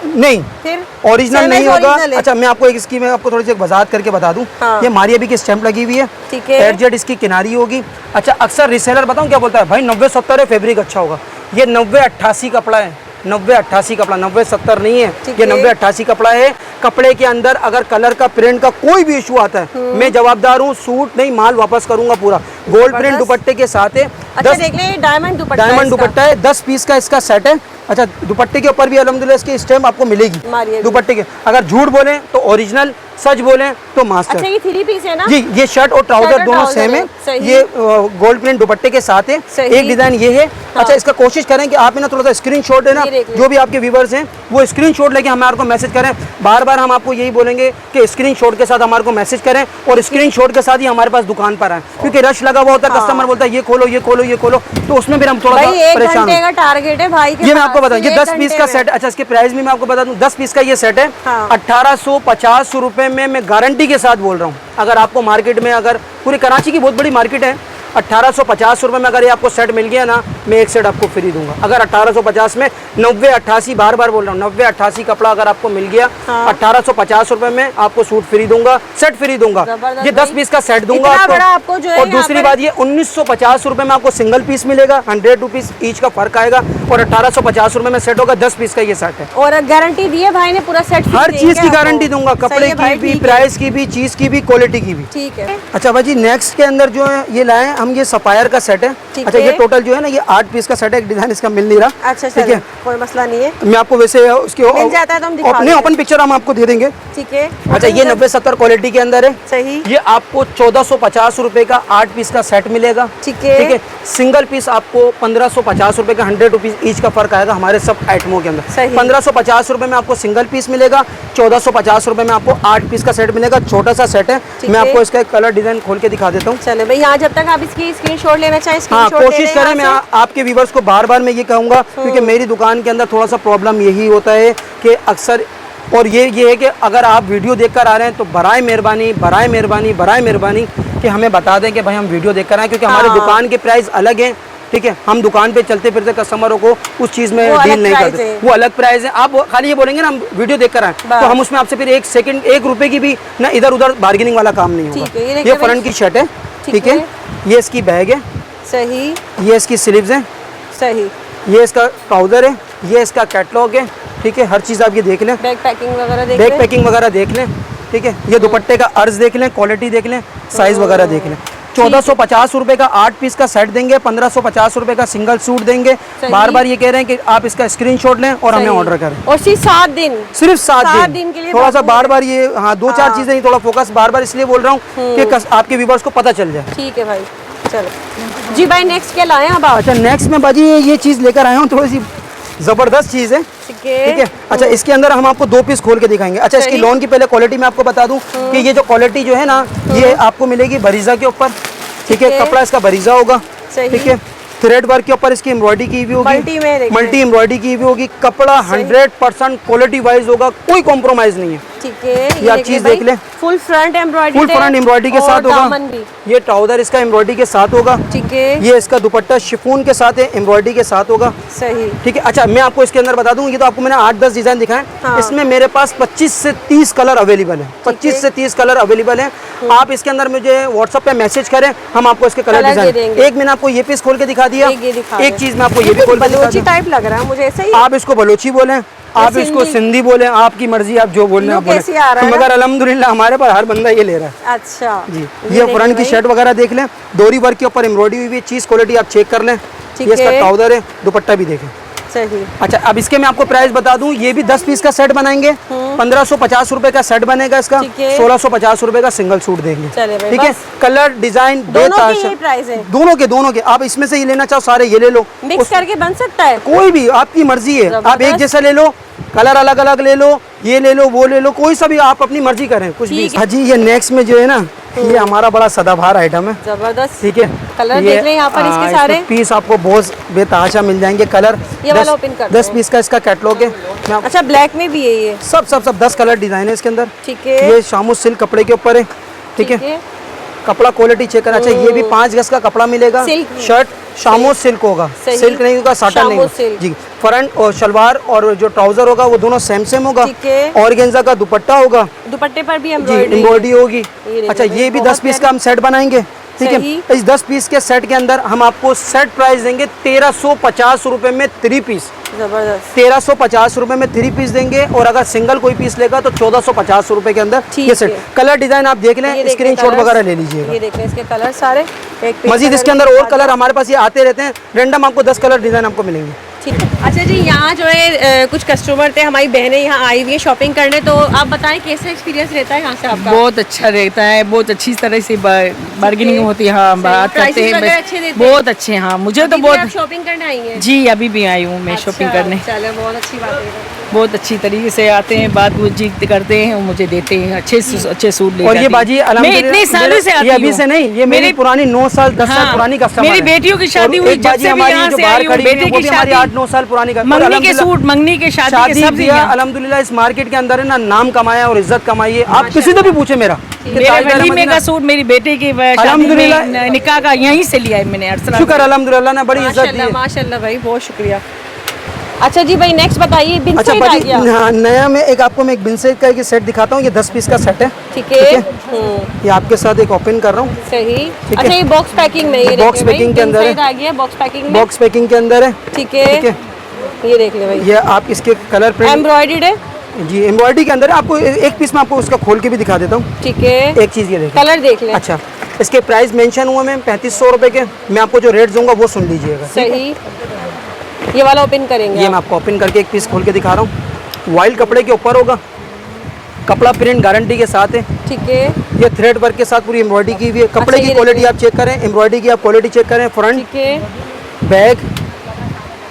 नहीं, फिर ओरिजिनल नहीं होगा। अच्छा, मैं आपको इसकी मैं आपको थोड़ी सी वजाहत करके बता दूं, ये मारिया बी की स्टैंप लगी हुई है, एयर जेट इसकी किनारी होगी। अच्छा, अक्सर रिसेलर बताऊं क्या बोलता है, भाई 90-70 है, फैब्रिक अच्छा होगा। ये 90-88 कपड़ा है, 90-88 कपड़ा, 90-70 नहीं है, ठीक ये है। 90-88 कपड़ा है। कपड़े के अंदर अगर कलर का, प्रिंट का कोई भी इशू आता है, मैं जवाबदार हूँ, सूट नहीं माल वापस करूंगा पूरा। गोल्ड प्रिंट दुपट्टे के साथ है। अच्छा देख ले, डायमंड दुपट्टा, डायमंड दुपट्टा है, 10 पीस का इसका सेट है। अच्छा, दुपट्टे के ऊपर भी अल्हम्दुलिल्लाह इसकी स्टैम्प आपको मिलेगी दुपट्टे के। अगर झूठ बोले तो ओरिजिनल, सच बोले तो मास्टर। अच्छा, ये 3 पीस है ना जी, ये शर्ट और ट्राउजर दोनों सेम है। ये गोल्ड प्रिंट दुपट्टे के साथ है। एक डिजाइन ये है। अच्छा, इसका कोशिश करें कि आप ना थोड़ा सा स्क्रीनशॉट है ना, जो भी आपके व्यूवर्स हैं वो स्क्रीनशॉट लेके हमारे को मैसेज करें। बार बार हम आपको यही बोलेंगे कि स्क्रीनशॉट के साथ हमारे को मैसेज करें और स्क्रीनशॉट के साथ ही हमारे पास दुकान पर आए, क्योंकि रश लगा हुआ होता है। कस्टमर बोलता है ये खोलो ये खोलो ये खोलो, तो उसमें फिर हम थोड़ा सा परेशान हैं। का टारगेट है भाई के। ये मैं आपको बताऊं, ये 10 पीस का सेट। अच्छा, इसके प्राइस भी मैं आपको बता दूं, 10 पीस का ये सेट है 1850 रुपए में। मैं गारंटी के साथ बोल रहा हूँ, अगर आपको मार्केट में, अगर पूरी कराची की बहुत बड़ी मार्केट है, 1850 रुपए में अगर ये आपको सेट मिल गया ना, मैं एक सेट आपको फ्री दूंगा। अगर 1850 में 90-88, बार बार बोल रहा हूँ, 90-88 कपड़ा अगर आपको मिल गया, 1850 रुपए में आपको सूट फ्री दूंगा, सेट फ्री दूंगा। ये 10 पीस का सेट दूंगा आपको। और दूसरी बात, ये 1950 रुपए में आपको सिंगल पीस मिलेगा, 100 रुपीज ईच का फर्क आएगा। और 1850 रुपए में सेट होगा, 10 पीस का ये सेट है। और गारंटी दी है भाई ने, पूरा सेट हर चीज की गारंटी दूंगा, कपड़े की भी, प्राइस की भी, चीज की भी, क्वालिटी की भी। ठीक है। अच्छा भाई जी, नेक्स्ट के अंदर जो है ये लाए हम, ये सफायर का सेट है। अच्छा, ये टोटल जो है ना, ये 8 पीस का सेट है। एक डिजाइन इसका मिल नहीं रहा। अच्छा, ठीक है, कोई मसला नहीं है। मैं आपको वैसे उसकी मिल जाता है तो हम दिखा अपने ओपन पिक्चर हम आपको दे देंगे। ठीक है। अच्छा, ये 90-70 क्वालिटी के अंदर है। सही। ये आपको 1450 रुपए का 8 पीस का सेट मिलेगा। ठीक है। ठीक है। सिंगल पीस आपको 1550 रुपए का, 100 रुपीज ईच का फर्क आएगा हमारे सब आइटमों के अंदर। 1550 रुपए में आपको सिंगल पीस मिलेगा, 1450 रुपए में आपको 8 पीस का सेट मिलेगा। छोटा सा सेट है। मैं आपको इसका कलर डिजाइन खोल के दिखा देता हूँ। चले भाई, यहाँ जब तक आप इसकी स्क्रीनशॉट लेना चाहें, हाँ, कोशिश करें। मैं आपके व्यूवर्स को बार बार मैं ये कहूँगा, क्योंकि मेरी दुकान के अंदर थोड़ा सा प्रॉब्लम यही होता है कि अक्सर, और ये है कि अगर आप वीडियो देखकर आ रहे हैं तो बराए मेहरबानी कि हमें बता दें कि भाई हम वीडियो देखकर आए, क्योंकि हमारे दुकान के प्राइस अलग हैं। ठीक है, हम दुकान पे चलते फिरते कस्टमरों को उस चीज़ में डील नहीं करते, वो अलग प्राइस है। आप खाली ये बोलेंगे ना हम वीडियो देखकर आए, तो हम उसमें आपसे फिर 1 सेकंड 1 रुपए की भी ना इधर उधर बार्गेनिंग वाला काम नहीं होगा। ये फ्रंट की शर्ट है। ठीक है, ये इसकी बैग है। सही। ये इसकी स्लीव्स हैं। सही। ये इसका ट्राउजर है। ये इसका कैटलॉग है। ठीक है, हर चीज़ आप ये देख लें, बैग पैकिंग वगैरह देख लें। ठीक है, ये दुपट्टे का अर्ज देख लें, क्वालिटी देख लें, साइज वगैरह देख लें। 1450 रुपए का 8 पीस का सेट देंगे, 1550 रुपए का सिंगल सूट देंगे। बार बार ये कह रहे हैं कि आप इसका स्क्रीनशॉट लें और हमें ऑर्डर करें। और सिर्फ 7 दिन, सिर्फ 7 दिन के लिए। थोड़ा सा बार बार ये, हाँ, 2-4 चीजें नहीं, थोड़ा फोकस बार बार इसलिए बोल रहा हूँ कि आपके व्यूवर्स को पता चल जाए। ठीक है भाई, चलो जी भाई, नेक्स्ट क्या लाए आप? अच्छा, नेक्स्ट में बाजी ये चीज़ लेकर आया हूँ, थोड़ी सी जबरदस्त चीज़ है। ठीक है। अच्छा, इसके अंदर हम आपको 2 पीस खोल के दिखाएंगे। अच्छा, इसकी लोन की पहले क्वालिटी मैं आपको बता दूं कि ये जो क्वालिटी जो है ना, ये आपको मिलेगी बरीजा के ऊपर। ठीक है, कपड़ा इसका बरीजा होगा। ठीक है, थ्रेड वर्क के ऊपर इसकी एम्ब्रॉयडरी की हुई होगी, मल्टी एम्ब्रॉयडरी की हुई होगी। कपड़ा 100% क्वालिटी वाइज होगा, कोई कॉम्प्रोमाइज नहीं है। ठीक है, ये आप चीज देख लें, फुल फ्रंट एम्ब्रॉयडरी के साथ होगा। ये ट्राउजर इसका एम्ब्रॉयडरी के साथ होगा। ठीक है, ये इसका दुपट्टा शिफॉन के साथ है, एम्ब्रॉयडरी के साथ होगा। सही। ठीक है। अच्छा, मैं आपको इसके अंदर बता दूं, ये तो आपको मैंने 8-10 डिजाइन दिखाए। इसमें मेरे पास 25 से 30 कलर अवेलेबल है। 25 से 30 कलर अवेलेबल है। आप इसके अंदर मुझे व्हाट्सएप पे मैसेज करें, हम आपको इसके कलर डिजाइन। एक मैंने आपको ये पीस खोल के दिखा दिया, एक चीज मैं आपको ये भी खोल के दिखा दूं। टाइप लग रहा है मुझे ऐसे ही। आप इसको बलोची बोलें, आप इसको सिंधी बोले, आपकी मर्जी, आप जो बोलना आप बोले। मगर अल्हम्दुलिल्लाह हमारे पास हर बंदा ये ले रहा है। अच्छा जी। ये फ्रंट की शर्ट वगैरह देख लें, डोरी वर्क के ऊपर एम्ब्रॉयडरी हुई है, चीज क्वालिटी आप चेक कर लें। ये इसका ट्राउजर है, दुपट्टा भी देखें। सही। अच्छा, अब इसके मैं आपको प्राइस बता दूं, ये भी 10 पीस का सेट बनाएंगे, 1550 रुपए का सेट बनेगा इसका, 1650 रुपए का सिंगल सूट देंगे। ठीक है, कलर डिजाइन दोनों के आप इसमें से ये लेना चाहो सारे ये ले लो, मिक्स करके बन सकता है, कोई भी आपकी मर्जी है। आप एक जैसा ले लो, कलर अलग अलग ले लो, ये ले लो, वो ले लो, कोई सा भी आप अपनी मर्जी करें, कुछ भी। हाँ जी, ये नेक्स्ट में जो है ना, ये हमारा बड़ा सदाबहार आइटम है। जबरदस्त। ठीक है, कलर देख लें यहाँ पर इसके सारे पीस आपको बहुत बेतहाशा मिल जाएंगे। कलर 10 पीस का इसका कैटलॉग है। अच्छा, ब्लैक में भी है ये? सब 10 कलर डिजाइन है इसके अंदर। ठीक है, ये शामू सिल्क कपड़े के ऊपर है। ठीक है, कपड़ा क्वालिटी चेक करना चाहिए। ये भी 5 गज का कपड़ा मिलेगा। शर्ट शामो सिल्क होगा, सिल्क नहीं होगा, साटन नहीं होगा जी। फ्रंट और शलवार और जो ट्राउजर होगा वो दोनों सेम होगा। ऑर्गेन्जा का दुपट्टा होगा, दुपट्टे पर भी एम्ब्रॉयडरी होगी। अच्छा, ये भी 10 पीस का हम सेट बनाएंगे, ठीक है। इस 10 पीस के सेट के अंदर हम आपको सेट प्राइस देंगे 1350 रुपए में 3 पीस। जबरदस्त। 1350 रुपए में 3 पीस देंगे, और अगर सिंगल कोई पीस लेगा तो 1450 रुपए के अंदर ये सेट। कलर डिजाइन आप देख लें, स्क्रीनशॉट वगैरह ले लीजिएगा। ये देख लें इसके कलर सारे। मजीद इसके अंदर और कलर हमारे पास ये आते रहते हैं, रैंडम आपको 10 कलर डिजाइन आपको मिलेंगे। ठीक है। अच्छा जी, यहाँ जो है कुछ कस्टमर थे, हमारी बहनें यहाँ आई हुई है शॉपिंग करने, तो आप बताएं कैसा एक्सपीरियंस रहता है यहाँ से आपका? बहुत अच्छा रहता है, बहुत अच्छी तरह से बार्गेनिंग होती है। हाँ, बात करते हैं, बहुत अच्छे। हाँ, मुझे तो बहुत। शॉपिंग करने आई हैं? जी, अभी भी आई हूँ मैं शॉपिंग करने। चलो, बहुत अच्छी बात है। बहुत अच्छी तरीके से आते हैं, बात जीत करते हैं और मुझे देते हैं अच्छे सूट लेकर। और ये बाजी मैं इतने सालों से आती हूँ, अभी से नहीं, ये मेरी पुरानी 9 साल 10 साल पुरानी कस्टमर है। मेरी बेटियों की शादी हुई, जब से भी यहाँ से आई हूँ, बेटे की शादी 8-9 साल पुरानी। मंगनी के सूट, मंगनी के शादी के सब दिया। अल्हम्दुलिल्लाह इस मार्केट के अंदर है ना, नाम कमाया और इज्जत कमाई है। आप किसी से भी पूछे मेरा, मेरे वलीमे का सूट मेरी बेटे की अल्हम्दुलिल्लाह निकाह का यहीं से लिया है मैंने। शुक्र अल्हम्दुलिल्लाह ने बड़ी इज्जत दी है। माशाल्लाह भाई, बहुत शुक्रिया। अच्छा जी भाई, नेक्स्ट बताइए। अच्छा भाई, नया में एक आपको मैं एक बिनसेट का एक सेट दिखाता हूँ। ये 10 पीस का सेट है। ठीक है। ये आपके साथ एक ओपन कर रहा हूँ। सही। अच्छा, ये बॉक्स पैकिंग में, ये बॉक्स पैकिंग के अंदर आ गया, बॉक्स पैकिंग में। बॉक्स पैकिंग के अंदर है। ठीक है। ये देख ले भाई, ये आप इसके कलर प्रिंट एम्ब्रॉयडर्ड है जी, एम्ब्रॉयडरी के अंदर। आपको एक पीस में आपको उसका खोल के भी दिखा देता हूँ। ठीक है। एक चीज़ ये देखें, कलर देख ले। अच्छा, इसके प्राइस मेंशन हुआ मैं 3500 रुपए के। मैं आपको जो रेट दूंगा वो सुन लीजिएगा। सही। ये वाला ओपन करेंगे? ये मैं आपको ओपन करके एक पीस खोल के दिखा रहा हूँ। वाइल्ड कपड़े के ऊपर होगा, कपड़ा प्रिंट गारंटी के साथ है। ठीक है। ये थ्रेड वर्क के साथ पूरी एम्ब्रॉयडरी की हुई है। कपड़े की क्वालिटी आप चेक करें, एम्ब्रॉयडरी की आप क्वालिटी चेक करें। फ्रंट, ठीक है, बैक,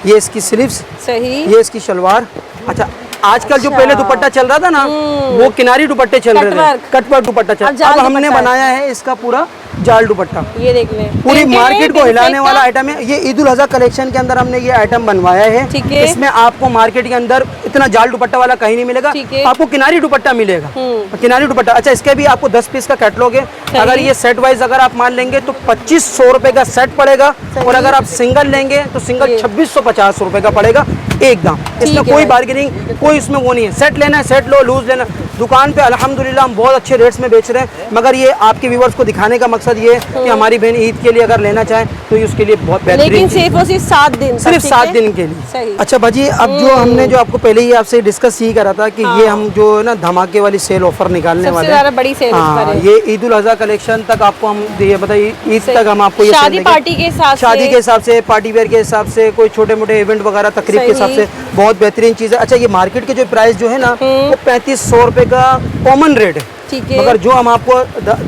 ये इसकी स्लीव्स, सही, ये इसकी शलवार। अच्छा, आजकल जो पहले दुपट्टा चल रहा था ना, वो किनारी दुपट्टे चल रहे थे, कटवर्क दुपट्टा चल। अब हमने बनाया है इसका पूरा जाल दुपट्टा। ये देख लें, पूरी मार्केट को हिलाने वाला आइटम है ये। ईद उल अज़हा कलेक्शन के अंदर हमने ये आइटम बनवाया है। ठीक है। इसमें आपको मार्केट के अंदर इतना जाल दुपट्टा वाला कहीं नहीं मिलेगा, आपको किनारी दुपट्टा मिलेगा। किनारी दुपट्टा। अच्छा, इसके भी आपको 10 पीस का कैटलॉग है। अगर ये सेट वाइज अगर आप मान लेंगे तो 2500 रुपए का सेट पड़ेगा, और अगर आप सिंगल लेंगे तो सिंगल 2650 रुपए का पड़ेगा एकदम। इसमें कोई बार्गेनिंग, कोई इसमें वो नहीं है। सेट लेना है सेट लो, लूज लेना। दुकान पे अल्हम्दुलिल्लाह हम बहुत अच्छे रेट्स में बेच रहे हैं, मगर ये आपके व्यूवर्स को दिखाने का मकसद ये है कि हमारी बहन ईद के लिए अगर लेना चाहे तो ये उसके लिए बहुत बेहतरीन। लेकिन सिर्फ और सिर्फ 7 दिन, सिर्फ 7 दिन के लिए। सही। अच्छा बाजी, अब जो हमने जो आपको पहले ही आपसे डिस्कस यही करा था कि ये हम जो है ना धमाके वाली सेल ऑफर निकालने वाले हैं। बड़ी सेल। हाँ, ये ईद उल अज़हा कलेक्शन तक आपको हम ये बताइए, ईद तक हम आपको ये शादी पार्टी के हिसाब से, शादी के हिसाब से, पार्टी वेयर के हिसाब से, कोई छोटे मोटे इवेंट वगैरह तकरीब के हिसाब से बहुत बेहतरीन चीज़ है। अच्छा, ये मार्केट के जो प्राइस जो है ना वो 3500 रुपए का कॉमन रेट है। ठीक है। मगर जो हम आपको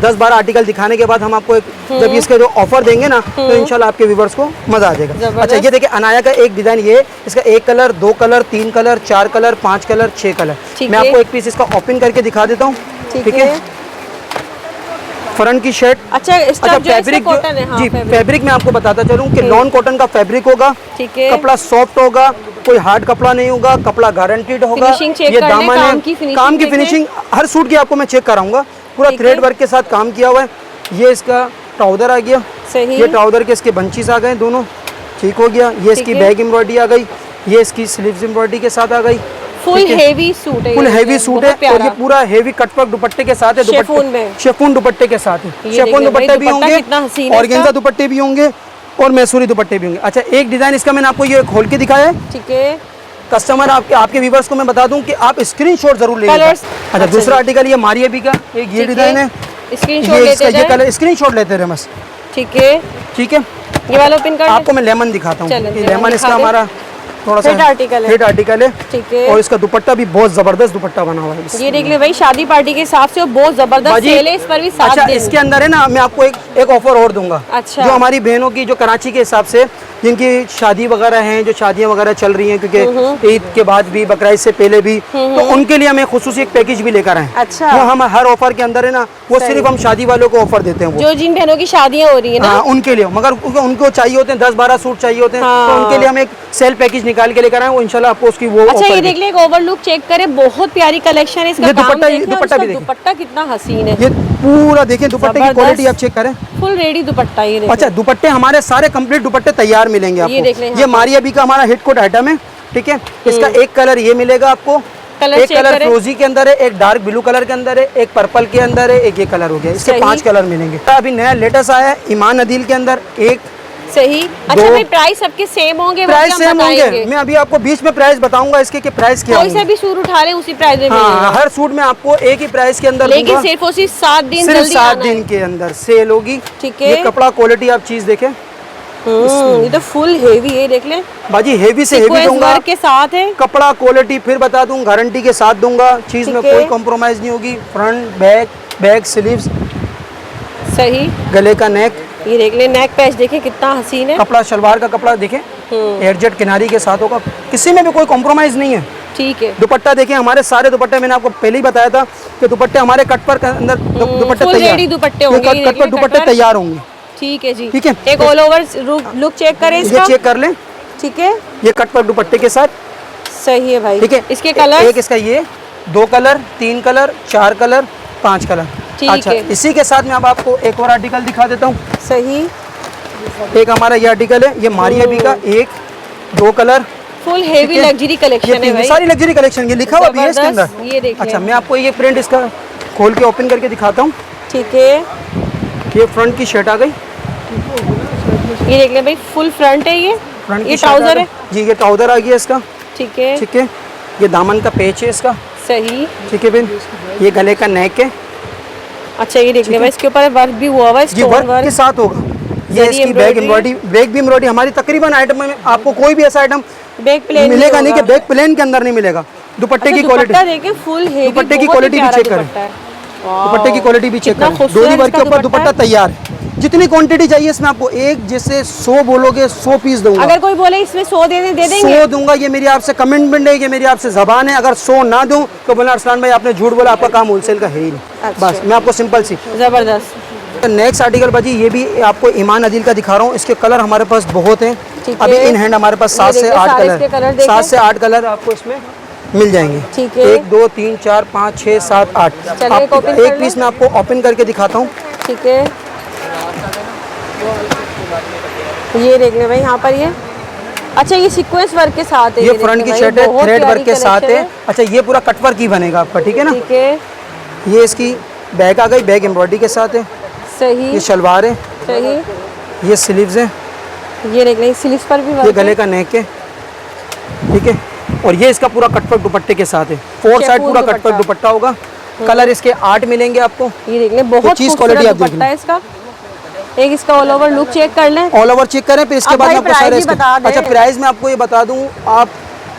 10-12 आर्टिकल दिखाने के बाद हम आपको जब इसके जो ऑफर देंगे ना तो इंशाल्लाह आपके व्यूवर्स को मजा आ जाएगा। अच्छा, ये देखिए अनाया का एक डिजाइन, ये इसका 1 colour, 2 colour, 3 colour, 4 colour, 5 colour, 6 colour. मैं आपको एक पीस इसका ओपन करके दिखा देता हूँ। ठीक है। फ्रंट की शर्ट। अच्छा, फैब्रिक जी, फैब्रिक मैं आपको बताता चलूँ कि नॉन कॉटन का फैब्रिक होगा। ठीक है। कपड़ा सॉफ्ट होगा, कोई हार्ड कपड़ा नहीं होगा, कपड़ा गारंटीड होगा। ये दामन है, काम की फिनिशिंग हर सूट की आपको मैं चेक कराऊंगा। पूरा थ्रेड वर्क के साथ काम किया हुआ है। ये इसका ट्राउजर आ गया। सही। ये ट्राउजर के इसके बंचीज आ गए दोनों, ठीक हो गया। ये इसकी बैक एम्ब्रॉयडरी आ गई, ये इसकी स्लीव्स एम्ब्रॉयडरी के साथ आ गई। फुल हेवी सूट है, फुल हेवी सूट है, और ये पूरा हेवी कटवर्क दुपट्टे के साथ है। शेफून दुपट्टे के साथ है। शेफून दुपट्टे भी होंगे, ऑर्गेन्जा दुपट्टे भी होंगे, और मैसूरी दुपट्टे भी होंगे। अच्छा, एक डिजाइन इसका मैंने आपको ये खोल के दिखाया है। ठीक है। कस्टमर आपके व्यूवर्स को मैं बता दूं कि आप स्क्रीनशॉट जरूर ले लीजिए। अच्छा, दूसरा आर्टिकल ये मारिया बी का एक ये डिजाइन है। ये कलर स्क्रीनशॉट लेते रहे बस। ठीक है। ठीक है। ये वाला ओपन कर आपको मैं लेमन दिखाता हूँ। ये लेमन इसका हमारा थोड़ा सा हिट आर्टिकल है। ठीक है। और इसका दुपट्टा भी बहुत जबरदस्त दुपट्टा बना हुआ है। ये देख ले भाई, शादी पार्टी के हिसाब से बहुत जबरदस्त सेल है इस पर भी। 7 दिन। इसके अंदर है ना, मैं आपको एक ऑफर और दूंगा। अच्छा। जो हमारी बहनों की जो कराची के हिसाब से जिनकी शादी वगैरह हैं, जो शादियां वगैरह चल रही हैं, क्योंकि ईद के बाद भी, बकरीद से पहले भी, तो उनके लिए हमें खुसूसी एक पैकेज भी लेकर आए। अच्छा। वो हम हर ऑफर के अंदर है ना, वो सिर्फ हम शादी वालों को ऑफर देते हैं। जो जिन बहनों की शादियां हो रही है ना, उनके लिए, मगर उनको चाहिए होते हैं 10-12 सूट चाहिए होते हैं, तो उनके लिए हम एक सेल पैकेज निकाल के लेकर आए। वो इंशाल्लाह आपको उसकी वो। अच्छा, ये देख ले, एक ओवरलुक चेक करें, बहुत प्यारी कलेक्शन है इसका। दुपट्टा भी दुपट्टा कितना हसीन है। ये पूरा देखिए, दुपट्टे की क्वालिटी आप चेक करें, फुल रेडी दुपट्टा। ये अच्छा, दुपट्टे हमारे सारे कंप्लीट दुपट्टे तैयार मिलेंगे आपको। ये मारिया बी का हमारा हिट कोट आइटम है। ठीक है। इसका एक कलर ये मिलेगा आपको, कलर एक चेक कलर करें। फ्रोजी के अंदर है, एक डार्क ब्लू कलर के अंदर है, एक पर्पल के अंदर है, एक ये कलर हो गया। इसके सही। 5 कलर मिलेंगे। अभी नया लेटेस्ट आया है ईमान अदील के अंदर एक सही। अच्छा भाई प्राइस सबके सेम होंगे? वो प्राइस भी हम सेम होंगे। बताएंगे। मैं अभी आपको बीच में प्राइस बताऊंगा इसके कि प्राइस क्या कोई से होंगे। भी सूट उठा लें उसी प्राइस में हाँ, मिलेगा। हर सूट में आपको एक ही प्राइस के अंदर लेकिन दूंगा। सिर्फ उसी 7 दिन सिर्फ जल्दी 7 आना है। दिन के अंदर सेल होगी। ठीक है। ये कपड़ा क्वालिटी आप चीज देखें ये तो फुल हेवी है, देख लें बाजी, हेवी से हेवी सीक्वेंस दूंगा। वर्क के साथ है। कपड़ा क्वालिटी फिर बता दूं, गारंटी के साथ दूंगा। चीज में ठीक है। कोई कॉम्प्रोमाइज नहीं होगी। फ्रंट बैक स्लीव्स, सही। गले का नेक, ये देख ले नेक पैच देखे कितना हसीन है। कपड़ा शलवार का कपड़ा देखें एडजस्ट किनारी के साथ होगा। किसी में भी कोई कॉम्प्रोमाइज नहीं है। ठीक है। दुपट्टा देखें, हमारे सारे दुपट्टे मैंने आपको पहले ही बताया था कि दुपट्टे हमारे कट पर के अंदर दुपट्टे full तैयार, ready दुपट्टे होंगे, ये कट देख पर लें, दुपट्टे कट पर। तैयार होंगे। ठीक है जी। ठीक है। एक ऑल ओवर लुक चेक करें ये इसका। चेक कर लें, ठीक है। ये कट पर दुपट्टे के साथ। सही है भाई। ठीक है। इसके कलर एक इसका ये 2 कलर, 3 कलर, 4 कलर, 5 कलर। ठीक अच्छा, है। इसी के साथ मैं अब आपको एक और आर्टिकल दिखा देता हूँ। सही। एक हमारा ये आर्टिकल है, ये मारिया बी का 1 2 कलर। फुल हेवी ठीक है। लग्जरी कलेक्शन है ये भाई। सारी लग्जरी कलेक्शन, ये लिखा हुआ भी है इसके अंदर। जबरदस्त, ये देख अच्छा, लें। मैं आपको ये प्रिंट इसका खोल के ओपन करके दिखाता हूँ। ठीक है। ये फ्रंट की शर्ट आ गई। ये देख लें भाई, फुल फ्रंट है ये। फ्रंट ये की शर्ट आ ट्राउजर गई। है। जी, ये ट्राउजर आ गया इसका। ठीक है। ठीक है। ये दामन का पेच है इसका। सही। ठीक है बिन, ये गले का नेक है। अच्छा, ये देख लें भाई, इसके ऊपर वर्क भी हुआ हुआ है, जी, स्टोन वर्क के वर्क। साथ होगा। ये जरी इसकी बैक embroidery एम्ब्रॉयडरी, बैक भी एम्ब्रॉयडरी। हमारी तकरीबन आइटम में आपको कोई भी ऐसा आइटम बैक प्लेन मिलेगा नहीं कि बैक प्लेन के अंदर नहीं मिलेगा। दुपट्टे की क्वालिटी, दुपट्टा देखें फुल हेवी, दुपट्टे की बहुत ही क्वालिटी भी प्यारा चेक करें। दुपट्टा है। दुपट्टे की क्वालिटी भी चेक कितना करें। खूबसूरत डोरी वर्क के इसका ऊपर दुपट्टा दुपट्टा तैयार है। जितनी क्वांटिटी चाहिए इसमें आपको, एक जैसे 100 बोलोगे 100 पीस दूंगा। अगर कोई बोले इसमें 100 दे देंगे। 100 दूंगा, ये मेरी आपसे कमिटमेंट है, ये मेरी आपसे जबान है। अगर 100 ना दूं तो बोला अरसलान भाई आपने झूठ बोला, आपका काम होलसेल का है ही नहीं। अच्छा। बस मैं आपको सिंपल सी जबरदस्त। नेक्स्ट आर्टिकल बाजी, ये भी आपको ईमान अदील का दिखा रहा हूँ। इसके कलर हमारे पास बहुत हैं। ठीक अभी है। इन हैंड हमारे पास ये 7 से देखिए, 8 सारे कलर, इसके कलर देखें। 7 से 8 कलर आपको इसमें मिल जाएंगे। ठीक है। 1 2 3 4 5 6 7 8। चलिए, एक open कर एक लें। पीस मैं आपको ओपन करके दिखाता हूँ। ठीक है। ये देख लें भाई, यहाँ पर ये अच्छा, ये सीक्वेंस वर्क के साथ है। ये देख फ्रंट लें की भाई, शर्ट है, बहुत थ्रेड प्यारी वर्क के साथ collection है। अच्छा, ये पूरा कट वर्क ही बनेगा आपका। ठीक है ना। ठीक है। ये इसकी बैक आ गई, बैक एम्ब्रॉयडरी के साथ है। सही। ये शलवार है, सही। ये स्लीव्स है, ये देख लें, स्लीव्स पर भी ये वर्क गले है। का नेक है। ठीक है। और ये इसका पूरा कटवर्क दुपट्टे के साथ है। 4 साइड पूरा दुपट्टा। कटवर्क दुपट्टा होगा। कलर इसके 8 मिलेंगे आपको। ये देख लें, बहुत चीज़ खूबसूरत quality आप देख दुपट्टा है इसका। एक इसका ऑल ओवर लुक चेक कर लें। ऑल ओवर चेक करें, फिर इसके अब बाद भाई मैं आपको प्राइस सारे भी इसके, बता दें। अच्छा प्राइस मैं आपको ये बता दूं, आप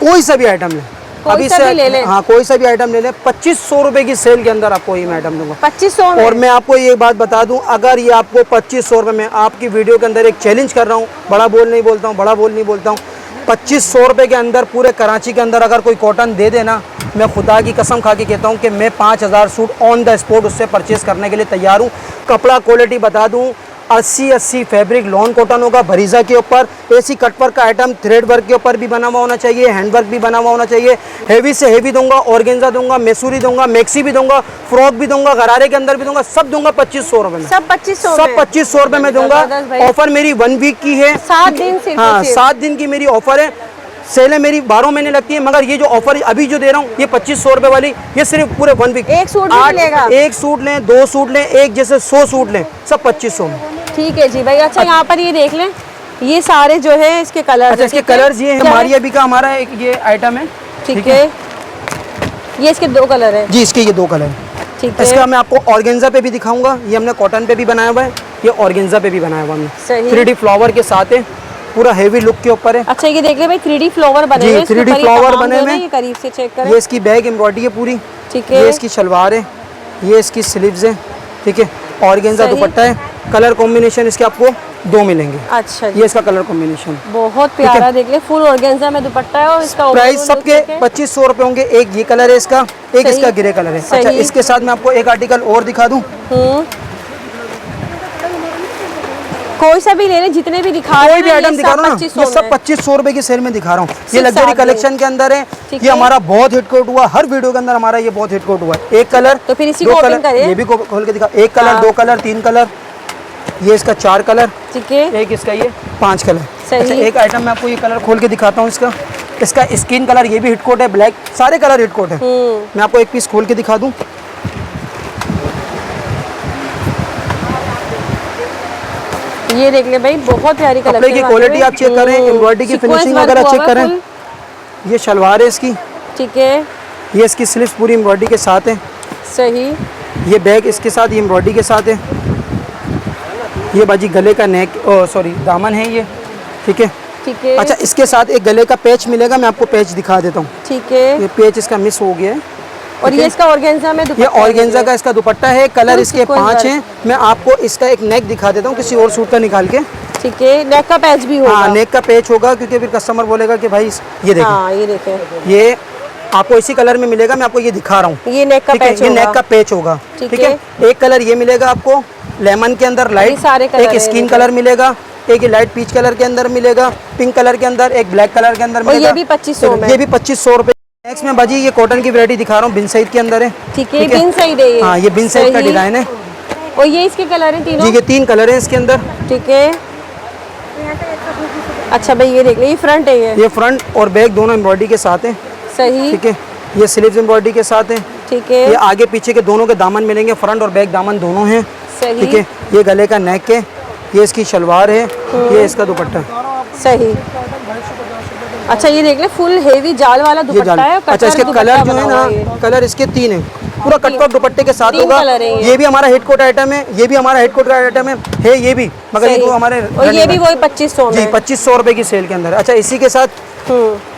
कोई सा भी आइटम लें, कोई सा भी ले लें। हाँ कोई सा भी आइटम ले लें, 2500 रुपए की सेल के अंदर आपको ये मैं आइटम दूंगा। 2500 में। और मैं आपको ये बात बता दूं, अगर ये आपको 2500 रुपये में, आपकी वीडियो के अंदर एक चैलेंज कर रहा हूँ, बड़ा बोल नहीं बोलता हूँ, बड़ा बोल नहीं बोलता हूँ, 2500 रुपये के अंदर पूरे कराची के अंदर अगर कोई कॉटन दे देना, मैं खुदा की कसम खा के कहता हूँ कि मैं 5000 सूट ऑन द स्पॉट उससे परचेज़ करने के लिए तैयार हूँ। कपड़ा क्वालिटी बता दूँ, 80 फैब्रिक लॉन कॉटन होगा भरीजा के ऊपर। ऐसी कटवर्क का आइटम थ्रेड वर्क के ऊपर भी बना हुआ होना चाहिए, हैंड वर्क भी बना हुआ होना चाहिए। हेवी से हेवी दूंगा, ऑर्गेन्जा दूंगा, मैसूरी दूंगा, मैक्सी भी दूंगा, फ्रॉक भी दूंगा, गरारे के अंदर भी दूंगा, सब दूंगा 2500 रुपये में। सब 2500 सब 2500 रुपये में दूंगा। जबरदस्त भाई। ऑफर मेरी 1 वीक की है, 7 दिन सिर्फ हाँ सिर्फ। 7 दिन की मेरी ऑफर है। सेलें मेरी 12 महीने लगती है, मगर ये जो ऑफर अभी जो दे रहा हूँ ये 2500 रुपये वाली, ये सिर्फ पूरे 1 वीक। एक सूट भी मिलेगा। एक सूट लें, 2 सूट लें, एक जैसे 100 सूट लें, सब 2500 में। ठीक है जी भाई। अच्छा, यहाँ पर ये देख लें, ये सारे जो है इसके कलर। अच्छा, इसके कलर्स ये है, मारिया बी का हमारा एक ये आइटम है। ठीक है। ये इसके 2 कलर है। जी, इसके ये 2 कलर हैं। ठीक है। इसका मैं आपको ऑर्गेन्जा पे भी दिखाऊंगा, ये हमने कॉटन पे भी बनाया हुआ है, ये ऑर्गेन्जा पे भी बनाया हुआ हमने। सही। 3D फ्लावर के साथ है, पूरा हेवी लुक के ऊपर है। अच्छा, ये देख ले भाई, 3D फ्लावर बने जी, हुए हैं, इसके 3D ऊपर ये फ्लावर तमाम बने जो हुए है हैं। ये करीब से चेक करें। ये इसकी बैग एम्ब्रॉयडरी है पूरी। ठीक है। ये इसकी शलवार है, ये इसकी स्लीव्स है। ठीक है। ऑर्गेन्जा सही। दुपट्टा है। कलर कॉम्बिनेशन इसके आपको 2 मिलेंगे। अच्छा जी, ये इसका कलर कॉम्बिनेशन। बहुत प्यारा देख ले, फुल ऑर्गेन्जा में दुपट्टा है और इसका प्राइस overall सबके look है। 2500 रुपये होंगे। एक ये कलर है इसका, एक सही। इसका ग्रे कलर है। सही। अच्छा, इसके साथ मैं आपको एक आर्टिकल और दिखा दूं। कोई सा भी ले ले, जितने भी दिखा रहे कोई हैं भी आइटम दिखा रहा हूँ ना, 2500 ये सब में। 2500 रुपए की सेल में दिखा रहा हूँ। ये सिर्फ लग्जरी 7 दिन। कलेक्शन के अंदर है। ठीक ये है। हमारा बहुत हिटकोट हुआ, हर वीडियो के अंदर हमारा ये बहुत हिटकोट हुआ है। एक कलर, तो फिर इसी 2 को ओपन कलर, करिए। ये भी खोल के दिखा। एक कलर, हाँ। 2 कलर, 3 कलर, ये इसका 4 कलर, ठीक है। एक इसका ये 5 कलर। सही। अच्छा, एक आइटम मैं आपको ये कलर खोल के दिखाता हूँ इसका। इसका स्किन कलर ये भी हिट कोट है, ब्लैक, सारे कलर हिट कोट है। मैं आपको एक पीस खोल के दिखा दूं। ये देख ले भाई, बहुत प्यारी कलर कपड़े की क्वालिटी आप चेक करें, एम्ब्रॉयडरी की फिनिशिंग वगैरह चेक करें। ये शलवार है इसकी, ठीक है। ये इसकी स्लीव्स पूरी एम्ब्रॉयडरी के साथ है। सही। ये बैग इसके साथ, ये एम्ब्रॉयडरी के साथ है। ये बाजी गले का नेक, सॉरी दामन है ये, ठीक है। ठीक है। अच्छा, इसके साथ एक गले का पैच मिलेगा, मैं आपको पैच दिखा देता हूँ। ठीक है। ये पैच इसका मिस हो गया है। और ये इसका ऑर्गेन्जा में ये ऑर्गेन्जा का इसका दुपट्टा है। कलर इसके 5 वर्क। हैं। मैं आपको इसका एक नेक दिखा देता हूँ किसी और सूट का निकाल के। ठीक है। नेक का पैच भी होगा। हाँ, नेक का पैच होगा, क्योंकि फिर कस्टमर बोलेगा कि भाई ये देखें। हाँ, ये देखें। ये आपको इसी कलर में मिलेगा, मैं आपको ये दिखा रहा हूँ। ये नेक का ठीक है, पैच ये होगा। नेक का पैच होगा, ठीक ठीक है। एक कलर ये मिलेगा आपको लेमन के अंदर लाइट, सारे कलर एक हैं स्किन ये कलर मिलेगा, एक ये लाइट पीच कलर के अंदर मिलेगा, पिंक कलर के अंदर, एक ब्लैक कलर के अंदर और मिलेगा। ये भी 2500 में। ये भी 2500 रुपए। नेक्स्ट में बाजी ये कॉटन की वैरायटी दिखा रहा हूँ, बिन सईद के अंदर है। ठीक है। बिन सईद है ये। हाँ, ये बिन सईद का सही। डिजाइन है। और ये इसके कलर हैं तीनों। जी, ये 3 कलर है इसके अंदर। ठीक है। अच्छा भाई, ये देख ले, ये फ्रंट है ये। ये फ्रंट और बैक दोनों एम्ब्रॉयडरी के साथ है, सही। ठीक है। ये स्लीव्स एम्ब्रॉयडरी के साथ है। ठीक है। ये आगे पीछे के दोनों के दामन मिलेंगे, फ्रंट और बैक दामन दोनों हैं, सही। ठीक है। ये गले का नेक है, ये इसकी शलवार है, ये इसका दुपट्टा है। सही। अच्छा, ये देख ले, फुल हेवी जाल वाला ये दुपट्टा जाल। है। और अच्छा, इसके कटवर्क कलर दुपट्टा जो है बना हुआ है ना, कलर इसके 3 हैं, पूरा कटवर्क दुपट्टे के साथ 3 होगा। कलर हैं ये। ये भी हमारा हिट कोट आइटम है, ये भी हमारा हिट कोट आइटम है ये भी, मगर ये सही। तो हमारे और ये भी वही 2500 जी में। 2500 रुपए की सेल के अंदर। अच्छा, इसी के साथ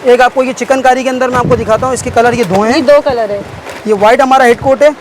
एक आपको ये चिकनकारी के अंदर मैं आपको दिखाता हूँ। इसके कलर ये 2 ये हैं। 2 कलर है। ये व्हाइट हमारा हेड कोट है।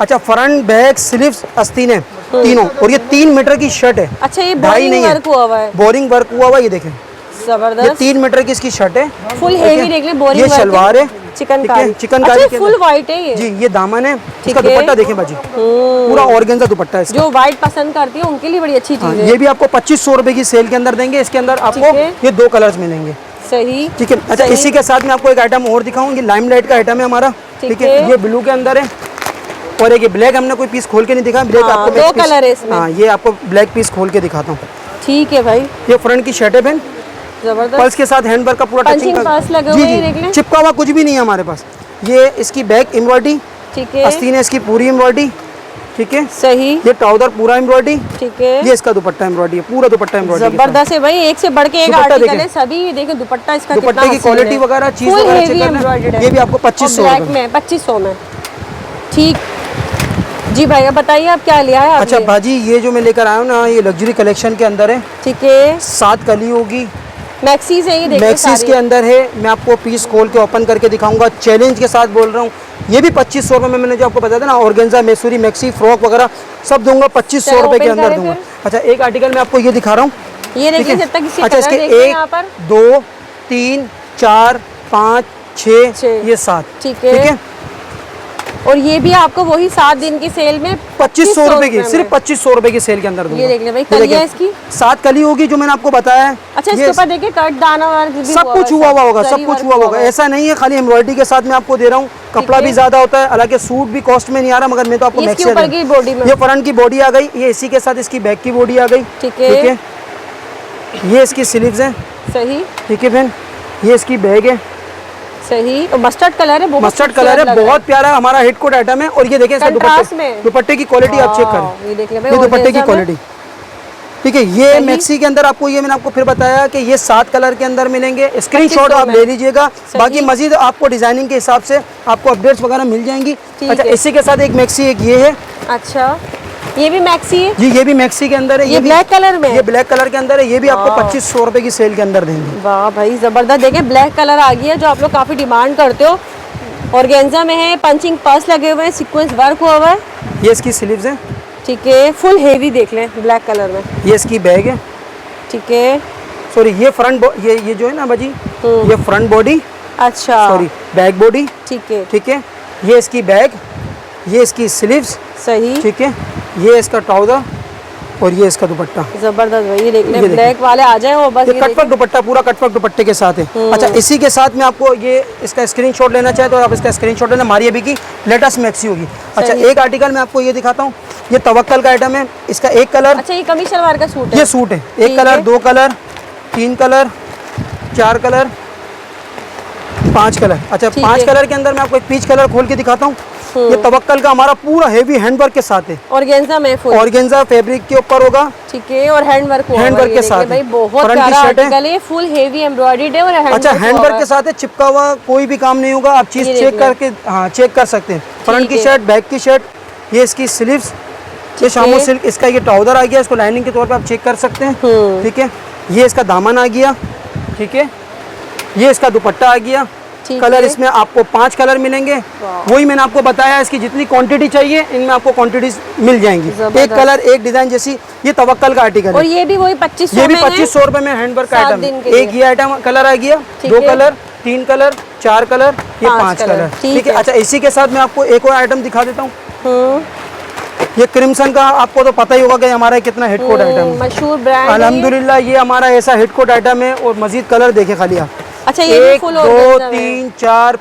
अच्छा, फ्रंट बैक स्लीव्स आस्तीन है तीनों, और ये 3 मीटर की शर्ट है। अच्छा, ये ढाई बोरिंग वर्क हुआ हुआ है। बोरिंग वर्क हुआ हुआ, ये देखें, ये जबरदस्त। 3 मीटर की इसकी शर्ट है। फुल ठीक हेवी है? देख ले, बोरिंग ये वर्क शलवार है, चिकनकारी। ठीक है, चिकनकारी अच्छा, के फुल अंदर। व्हाइट है ये। जी, ये दामन है। इसका ठीक है। दुपट्टा देखें बाजी, पूरा ऑर्गेन्जा दुपट्टा है इसका। जो व्हाइट पसंद करती है उनके लिए बड़ी अच्छी हाँ, चीज है। ये भी आपको 2500 रुपए की सेल के अंदर देंगे। इसके अंदर आपको ठीक है। ये 2 कलर्स मिलेंगे, सही। ठीक है। अच्छा, सही। इसी के साथ मैं आपको एक आइटम और दिखाऊं। ये लाइमलाइट का आइटम है हमारा, ठीक ठीक है। है। ये ब्लू के अंदर है, और एक ये ब्लैक, हमने कोई पीस खोल के नहीं दिखा। ब्लैक हाँ, आपको 2 मैं पीस- कलर है इसमें। हाँ, ये आपको ब्लैक पीस खोल के दिखाता हूँ। ठीक है भाई, ये फ्रंट की शर्ट है बहन, जबरदस्त। पर्स के साथ हैंडवर्क का पूरा पंचिंग टचिंग का। पर्स लगे जी हुए हैं, देख जी, लें। चिपका हुआ कुछ भी नहीं है हमारे पास। ये इसकी बैक एम्ब्रॉयडरी, ठीक है। आस्तीन है इसकी पूरी एम्ब्रॉयडरी, ठीक है। सही। ये ट्राउजर पूरा एम्ब्रॉयडरी, ठीक है। ये इसका दुपट्टा एम्ब्रॉयडरी है, पूरा दुपट्टा एम्ब्रॉयडरी के साथ। जबरदस्त है भाई, एक से बढ़ के एक दुपट्टा आर्टिकल देखें। है। सभी देखें दुपट्टा इसका कितना दुपट्टे की हसीन क्वालिटी है। वगैरह चीज Full वगैरह heavy चेक करना। embroidered है। ये भी आपको 2500 ब्लैक रुपए में 2500 में। ठीक जी भाई, अब बताइए आप क्या लिया है अच्छा आपने? भाजी, ये जो मैं लेकर आया हूँ ना, ये लग्जरी कलेक्शन के अंदर है। ठीक है। 7 कली होगी, मैक्सीज है ये, देखिए मैक्सिस सारी। के अंदर है। मैं आपको पीस खोल के ओपन करके दिखाऊंगा, चैलेंज के साथ बोल रहा हूँ। ये भी 2500 रुपये में, मैंने जो आपको बताया था ना, ऑर्गेन्जा, मैसूरी, मैक्सी, फ्रॉक वगैरह सब दूंगा 2500 चलो, रुपये के open अंदर करें दूंगा। फिर। अच्छा, एक आर्टिकल मैं आपको ये दिखा रहा हूँ, ये ठीक देखिए है। जब तक इसके अच्छा, कलर इसके देखिए 1 यहाँ पर। 2 3 4 5 6 छः। ये 7, ठीक है। और ये भी आपको वही 7 दिन की सेल में 2500 रुपये की, में। सिर्फ 2500 रुपये की सेल के अंदर दूंगा। ये देख ले भाई, ये कलियाँ देखिए, इसकी 7 कली होगी जो मैंने आपको बताया है। अच्छा, इसके ये ऊपर देखिए कट दाना वर्क भी सब कुछ हुआ हुआ होगा, सब कुछ हुआ होगा। ऐसा नहीं है खाली एम्ब्रॉयडरी के साथ मैं आपको दे रहा हूँ, कपड़ा है। भी ज्यादा होता है। हालांकि सूट भी कॉस्ट में नहीं आ रहा, मगर मैं तो आपको इसके मैक्सी ऊपर की बॉडी में। ये फ्रंट की बॉडी आ गई, ये इसी के साथ इसकी बैक की बॉडी आ गई, ठीक है। ये इसकी स्लीव्स हैं, सही। ठीक है बहन। ये इसकी बैग है, सही। और मस्टर्ड कलर है, बहुत मस्टर्ड कलर है, बहुत प्यारा हमारा हिट कोट आइटम है। और ये देखें इसका कंट्रास्ट दुपट्टे, में। दुपट्टे की क्वालिटी आप चेक करें, ये देख ले भाई, ये दुपट्टे की organza में। क्वालिटी, ठीक है। ये मैक्सी के अंदर आपको, ये मैंने आपको फिर बताया कि ये 7 कलर के अंदर मिलेंगे। स्क्रीनशॉट आप ले लीजिएगा, बाकी मजीद आपको डिजाइनिंग के हिसाब से आपको अपडेट्स वगैरह मिल जाएंगी। अच्छा, इसी के साथ एक मैक्सी, एक ये है। अच्छा, ये भी मैक्सी है जी, ये भी मैक्सी के अंदर है। ये भी ब्लैक कलर में है? ये ब्लैक कलर के अंदर है। ये भी आपको 2500 रुपए की सेल के अंदर देंगे। वाह भाई, जबरदस्त। देखिए ब्लैक कलर आ गया, जो आप लोग काफी डिमांड करते हो। ऑर्गेन्जा में है, पंचिंग पर्स लगे हुए हैं, सीक्वेंस वर्क हुआ हुआ है। ये इसकी स्लीव्स है, ठीक है। फुल हेवी देख लें, ब्लैक कलर में। ये इसकी बैग है, ठीक है। सॉरी ये फ्रंट, ये जो है ना बाजी, ये फ्रंट बॉडी, अच्छा, सॉरी बैक बॉडी, ठीक है। ठीक है। ये इसकी बैग, ये इसकी स्लीव्स, सही। ठीक है। ये इसका ट्राउजर और ये इसका दुपट्टा। जबरदस्त भाई, ये देख ये लें, देखिए। ब्लैक वाले आ जाए वो बस। ये ये कटवर्क दुपट्टा, पूरा कटवर्क दुपट्टे के साथ है। अच्छा, इसी के साथ में आपको ये इसका स्क्रीनशॉट लेना चाहे तो आप इसका स्क्रीनशॉट लेना। हमारी अभी की लेटेस्ट मैक्सी होगी। अच्छा, एक आर्टिकल मैं आपको ये दिखाता हूँ, ये तवक्कल का आइटम है। इसका एक कलर, अच्छा, ये कमीज सलवार का सूट है। ये सूट है, एक ठीक कलर, है। 2 कलर, 3 कलर, 4 कलर, 5 कलर। अच्छा, ठीक 5 है। कलर के अंदर मैं आपको एक पीच कलर खोल के दिखाता हूँ। ये तवक्कल का हमारा पूरा हेवी हैंडवर्क के साथ है, ऑर्गेन्जा में फुल, ऑर्गेन्जा फैब्रिक के ऊपर होगा, ठीक है, और हैंडवर्क हुआ हैंडवर्क हुआ है, के ये साथ देखिए है। भाई बहुत फ्रंट की प्यारा शर्ट है। आर्टिकल है, फुल हेवी एम्ब्रॉयडर्ड है और अच्छा, हैंडवर्क हैंडवर्क के साथ है, चिपका हुआ कोई भी काम नहीं होगा, आप चीज ये चेक देख लें। करके हाँ चेक कर सकते हैं। फ्रंट की है। शर्ट, बैक की शर्ट, ये इसकी स्लीव्स, ये शामो सिल्क, इसका ये ट्राउजर आ गया, इसको लाइनिंग के तौर पे आप चेक कर सकते हैं, ठीक है। ये इसका दामन आ गया, ठीक है। ये इसका दुपट्टा आ गया। ठीक कलर है। इसमें आपको 5 कलर मिलेंगे, वही मैंने आपको बताया, इसकी जितनी क्वांटिटी चाहिए इनमें आपको क्वांटिटीज मिल जाएंगी। जबरदस्त। एक कलर एक डिजाइन जैसी, ये तवक्कल का आर्टिकल और है, ये भी वही 2500 ये भी में है। 2500 रुपए में हैंडवर्क का 7 आइटम दिन है। के लिए। एक ये आइटम कलर आ गया, ठीक 2 है। कलर, 3 कलर, 4 कलर, ये 5 5 कलर, कलर, ठीक ठीक है। है। अच्छा, इसी के साथ मैं आपको एक और आइटम दिखा देता हूँ। हम्म, ये क्रिम्सन का आपको तो पता ही होगा कि हमारा कितना हिट कोड आइटम है। मशहूर ब्रांड है ये। अल्हम्दुलिल्लाह ये हमारा ऐसा हिट कोड आइटम है, और मजीद कलर देखे खाली आप। अच्छा, ये भी 1 फुल 2 ऑर्गेन्जा में है। 3 4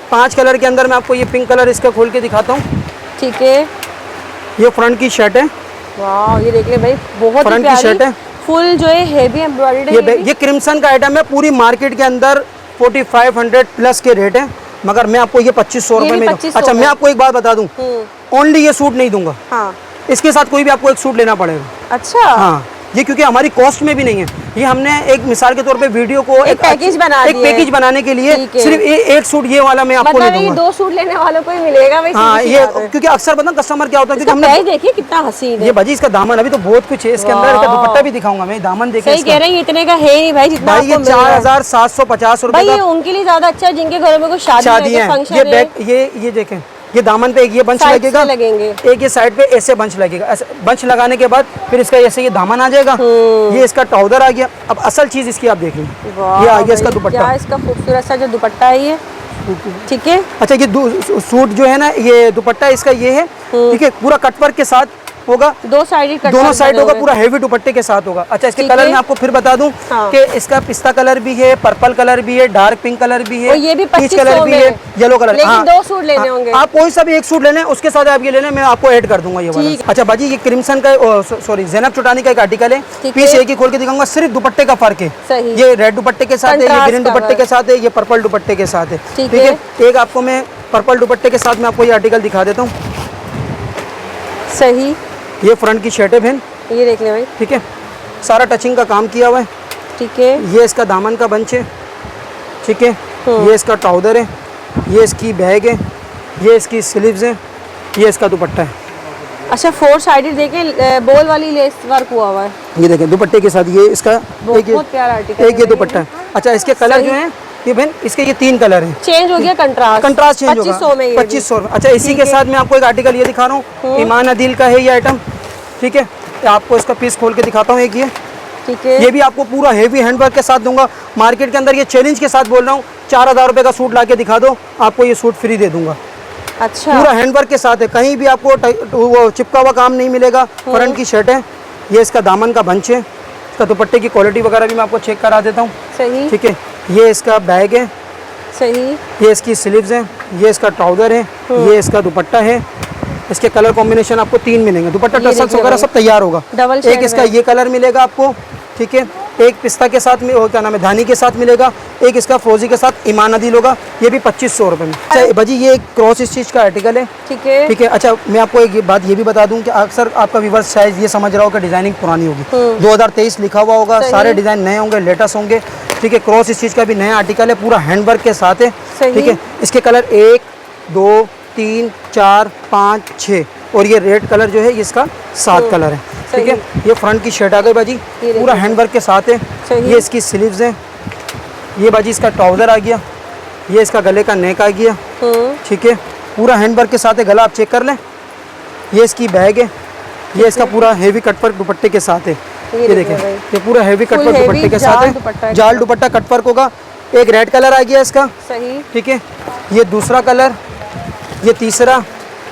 5 कलर के अंदर मैं आपको ये पिंक कलर इसका खोल के दिखाता हूँ। ठीक है, ये फ्रंट की शर्ट है, वाह ये देख ले भाई बहुत ही फ्रंट की प्यारी शर्ट है। फुल जो है हेवी एम्ब्रॉयडर्ड है ये भी। ये क्रिम्सन का आइटम है, पूरी मार्केट के अंदर 4500 प्लस के रेट है, मगर मैं आपको ये 2500 ये रुपए भी में 2500 अच्छा, मैं में। आपको एक बात बता दूं, ओनली ये सूट नहीं दूंगा, हाँ, इसके साथ कोई भी आपको एक सूट लेना पड़ेगा। अच्छा, हाँ, ये क्योंकि हमारी कॉस्ट में भी नहीं है, ये हमने एक मिसाल के तौर पे वीडियो को एक पैकेज बना एक दिया है। पैकेज बनाने के लिए ठीक है। सिर्फ एक सूट ये वाला मैं आपको मतलब नहीं ये दूंगा। 2 सूट लेने वालों को ही मिलेगा भाई। हाँ, सीधी सी ये बात है। क्योंकि अक्सर पता कस्टमर क्या होता है, इसका क्योंकि प्राइस हमने देखिए कितना हसीन है। ये भाजी इसका दामन अभी तो बहुत कुछ है इसके अंदर, इसका वाह। दुपट्टा भी दिखाऊंगा मैं, दामन देखे सही कह रहे हैं, इतने का है नहीं भाई जितना भाई, ये आपको मिल रहा है। 4750 रुपए भाई ये का उनके लिए ज्यादा अच्छा है जिनके घरों में कोई शादी शादी है, है। फंक्शन ये है। बैक, ये देखें, ये दामन पे एक ये बंच Sides लगेगा, पे लगेंगे। एक ये साइड पे ऐसे बंच लगेगा, ऐसे बंच लगाने के बाद फिर इसका ऐसे ये दामन आ जाएगा, ये इसका ट्राउजर आ गया। अब असल चीज इसकी आप देख लीजिए, वाह ये आ गया भाई, इसका दुपट्टा। क्या इसका खूबसूरत सा जो दुपट्टा है ये, ठीक है। अच्छा, ये सूट जो है ना, ये दुपट्टा इसका ये है, ठीक है, पूरा कटवर्क के साथ होगा, 2 साइड दोनों साइड होगा, पूरा हेवी दुपट्टे के साथ होगा। अच्छा, इसके ठीक कलर है। मैं आपको फिर बता दूं हाँ। कि इसका पिस्ता कलर भी है, पर्पल कलर भी है, डार्क पिंक कलर भी है, और ये भी पीच 2500 कलर भी में है, है। Yellow colour. लेकिन हाँ, 2 सूट लेने हाँ, होंगे। आप कोई सा भी एक सूट ले लें, उसके साथ आप ये ले लें, मैं आपको ऐड कर दूंगा ये वाला। ठीक। अच्छा बाजी, ये क्रिम्सन का सॉरी ज़ैनब चुटानी का एक आर्टिकल है, ठीक पीस है। एक ही खोल के दिखाऊंगा, सिर्फ दुपट्टे का फर्क है। सही। ये रेड दुपट्टे के साथ है, ये Contrast ग्रीन का दुपट्टे वर्क। के साथ है, ये पर्पल दुपट्टे के साथ है, ठीक ठीक है। एक आपको मैं पर्पल दुपट्टे के साथ मैं आपको ये आर्टिकल दिखा देता हूँ। सही, ये फ्रंट की शर्ट है बहन, ये देख ले भाई, ठीक है, सारा टचिंग का काम किया हुआ है। ठीक है। ये इसका दामन का बंच है, ठीक है, ये इसका ट्राउजर है, ये इसकी बैग है, ये इसकी स्लीव्स है, ये इसका दुपट्टा है। अच्छा 4 साइडेड देखे बॉल वाली लेस वर्क हुआ हुआ है, ये देखें दुपट्टे के साथ, ये इसका बहुत प्यारा आर्टिकल एक ये दुपट्टा है। अच्छा, इसके कलर जो हैं ये बहन, इसके ये 3 कलर हैं। चेंज हो गया कंट्रास्ट, कंट्रास्ट चेंज होगा 2500 में ये भी। 2500। अच्छा, इसी के साथ मैं आपको एक आर्टिकल ये दिखा रहा हूँ, ईमान अदील का है ये आइटम, ठीक है। आपको इसका पीस खोल के दिखाता हूँ, एक ये, ठीक है। ये भी आपको पूरा हेवी हैंडवर्क के साथ दूंगा। मार्केट के अंदर ये चैलेंज के साथ बोल रहा हूँ, 4000 रुपये का सूट ला के दिखा दो, आपको ये सूट फ्री दे दूंगा। अच्छा, पूरा हैंडवर्क के साथ है, कहीं भी आपको वो चिपका हुआ काम नहीं मिलेगा। फ्रंट की शर्ट है, ये इसका दामन का बंच है, इसका दुपट्टे की क्वालिटी वगैरह भी मैं आपको चेक करा देता हूँ, सही, ठीक है। ये इसका बैग है, सही, ये इसकी स्लीव्स हैं, ये इसका ट्राउजर है, ये इसका दुपट्टा है। इसके कलर कॉम्बिनेशन आपको 3 मिलेंगे, दुपट्टा ये टसल्स देखिए वगैरह भाई। सब तैयार होगा। डबल एक शेड इसका में। ये कलर मिलेगा आपको, ठीक है, एक पिस्ता के साथ में, और क्या नाम है, धानी के साथ मिलेगा, एक इसका फ्रोजी के साथ ईमान अदील होगा, ये भी 2500 रुपये में। अच्छा भाजी, ये एक क्रॉस स्टिच का आर्टिकल है, ठीक है। ठीक है। अच्छा, मैं आपको एक बात ये भी बता दूं कि अक्सर आपका व्यूअर्स शायद ये समझ रहा हो कि डिजाइनिंग पुरानी होगी, 2023 लिखा हुआ होगा, सारे डिजाइन नए होंगे, लेटेस्ट होंगे, ठीक है। क्रॉस स्टिच का भी नया आर्टिकल है, पूरा हैंडवर्क के साथ है, सही। ठीक है। इसके कलर 1 2 3 4 5 6, और ये रेड कलर जो है ये इसका 7 कलर है, ठीक है। ये फ्रंट की शर्ट आ गई बाजी, पूरा हैंडवर्क के साथ है, सही। ये इसकी स्लीव्स है, ये बाजी इसका ट्राउजर आ गया, ये इसका गले का नेक आ गया, ठीक है, पूरा हैंडवर्क के साथ है, गला आप चेक कर लें। ये इसकी बैग है, ये इसका पूरा हेवी कटवर्क दुपट्टे के साथ है, ये देखें, ये पूरा हेवी कटवर्क heavy दुपट्टे के जाल साथ दुपट्टा है, है। जाल दुपट्टा कटवर्क होगा। एक रेड कलर आ गया इसका, सही, ठीक है, ये दूसरा कलर, ये तीसरा,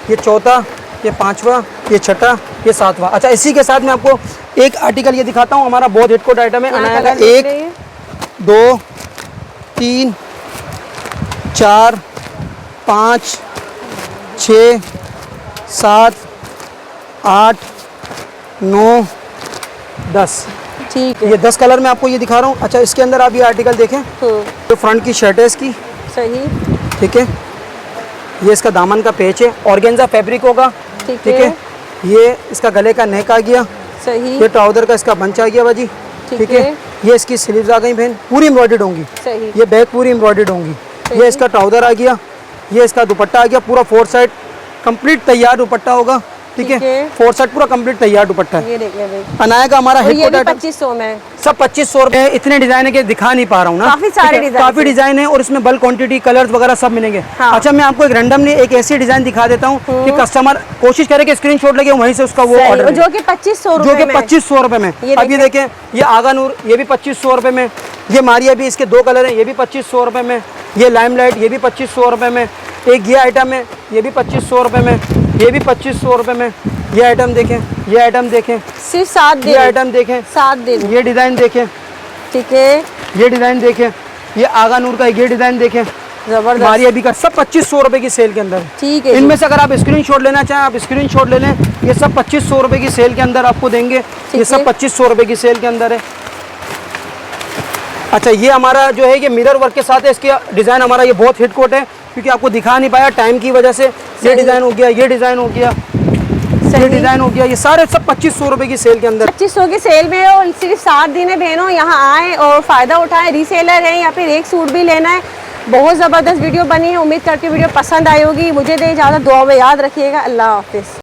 ये चौथा, ये 5वां, ये छठा, ये 7वां। अच्छा, इसी के साथ मैं आपको एक आर्टिकल ये दिखाता हूँ, हमारा बहुत हिट कोड आइटम है अनाया का। 1 2 3 4 5 6 7 8 9 10, ठीक है। ये 10 कलर में आपको ये दिखा रहा हूँ। अच्छा, इसके अंदर आप ये आर्टिकल देखें, तो फ्रंट की शर्ट है इसकी, सही, ठीक है। ये इसका दामन का पेच है, ऑर्गेन्जा फैब्रिक होगा, ठीक ठीक है। है। ये इसका गले का नेक आ गया, सही, ये ट्राउजर का इसका बंच आ गया बाजी, ठीक है। ये इसकी स्लीव्स आ गई बहन, पूरी एम्ब्रॉयडर्ड होंगी, सही, ये बैक पूरी एम्ब्रॉयडर्ड होंगी। ये इसका ट्राउजर आ गया, ये इसका दुपट्टा आ गया, पूरा 4 साइड कंप्लीट तैयार दुपट्टा होगा, ठीक ठीक है। है। 4 साइड पूरा कंप्लीट तैयार दुपट्टा है। ये देखिए भाई, अनाया का हमारा और ये हेडकोट भी आइटम 2500 में। सब 2500 रुपए। इतने डिजाइन है कि दिखा नहीं पा रहा हूँ ना, काफी सारे ठीक है? डिजाइन काफी है। डिजाइन है और इसमें बल्क क्वांटिटी, कलर्स वगैरह सब मिलेंगे। हाँ। अच्छा, मैं आपको एक रैंडमली एक ऐसी डिजाइन दिखा देता हूँ कि कस्टमर कोशिश करे कि स्क्रीनशॉट लेके वहीं से उसका वो सही, ऑर्डर, जो कि 2500 जो कि रुपए में। 2500 रुपए में। ये अब ये देखें, ये आगा नूर, ये भी 2500 रुपए में। ये मारिया भी, इसके 2 कलर हैं, ये भी 2500 रुपए में। ये लाइमलाइट, ये भी 2500 रुपए में। एक ये आइटम है, ये भी 2500 रुपए में, ये भी 2500 रुपए में। ये आइटम देखें, ये आइटम देखें, सिर्फ 7 ये दिन, आइटम देखें, 7 दिन, ये डिजाइन देखें, ठीक है। ये डिजाइन देखें, ये आगा नूर का ये डिजाइन देखें, जबरदस्त, मारिया भी का, सब 2500 रुपए की सेल के अंदर है। ठीक है। इनमें से अगर आप स्क्रीनशॉट लेना चाहें, आप स्क्रीनशॉट ले लें। ये सब 2500 रुपए की सेल के अंदर आपको देंगे। ये सब है। 2500 रुपए की सेल के अंदर है। अच्छा, ये हमारा जो है ये मिरर वर्क के साथ है। इसके डिज़ाइन हमारा ये बहुत हिट कोट है, क्योंकि आपको दिखा नहीं पाया टाइम की वजह से। ये डिज़ाइन हो गया, ये डिज़ाइन हो गया, ये डिज़ाइन हो गया। ये सारे सब 2500 रुपए की सेल के अंदर। 2500 की सेल में है और सिर्फ 7 दिन है बहनों। यहाँ आए और फ़ायदा उठाएं, रीसेलर है या फिर एक सूट भी लेना है। बहुत ज़बरदस्त वीडियो बनी है, उम्मीद करती हूँ वीडियो पसंद आई होगी। मुझे दे इजाज़त, दुआ में याद रखिएगा। अल्लाह हाफिज़।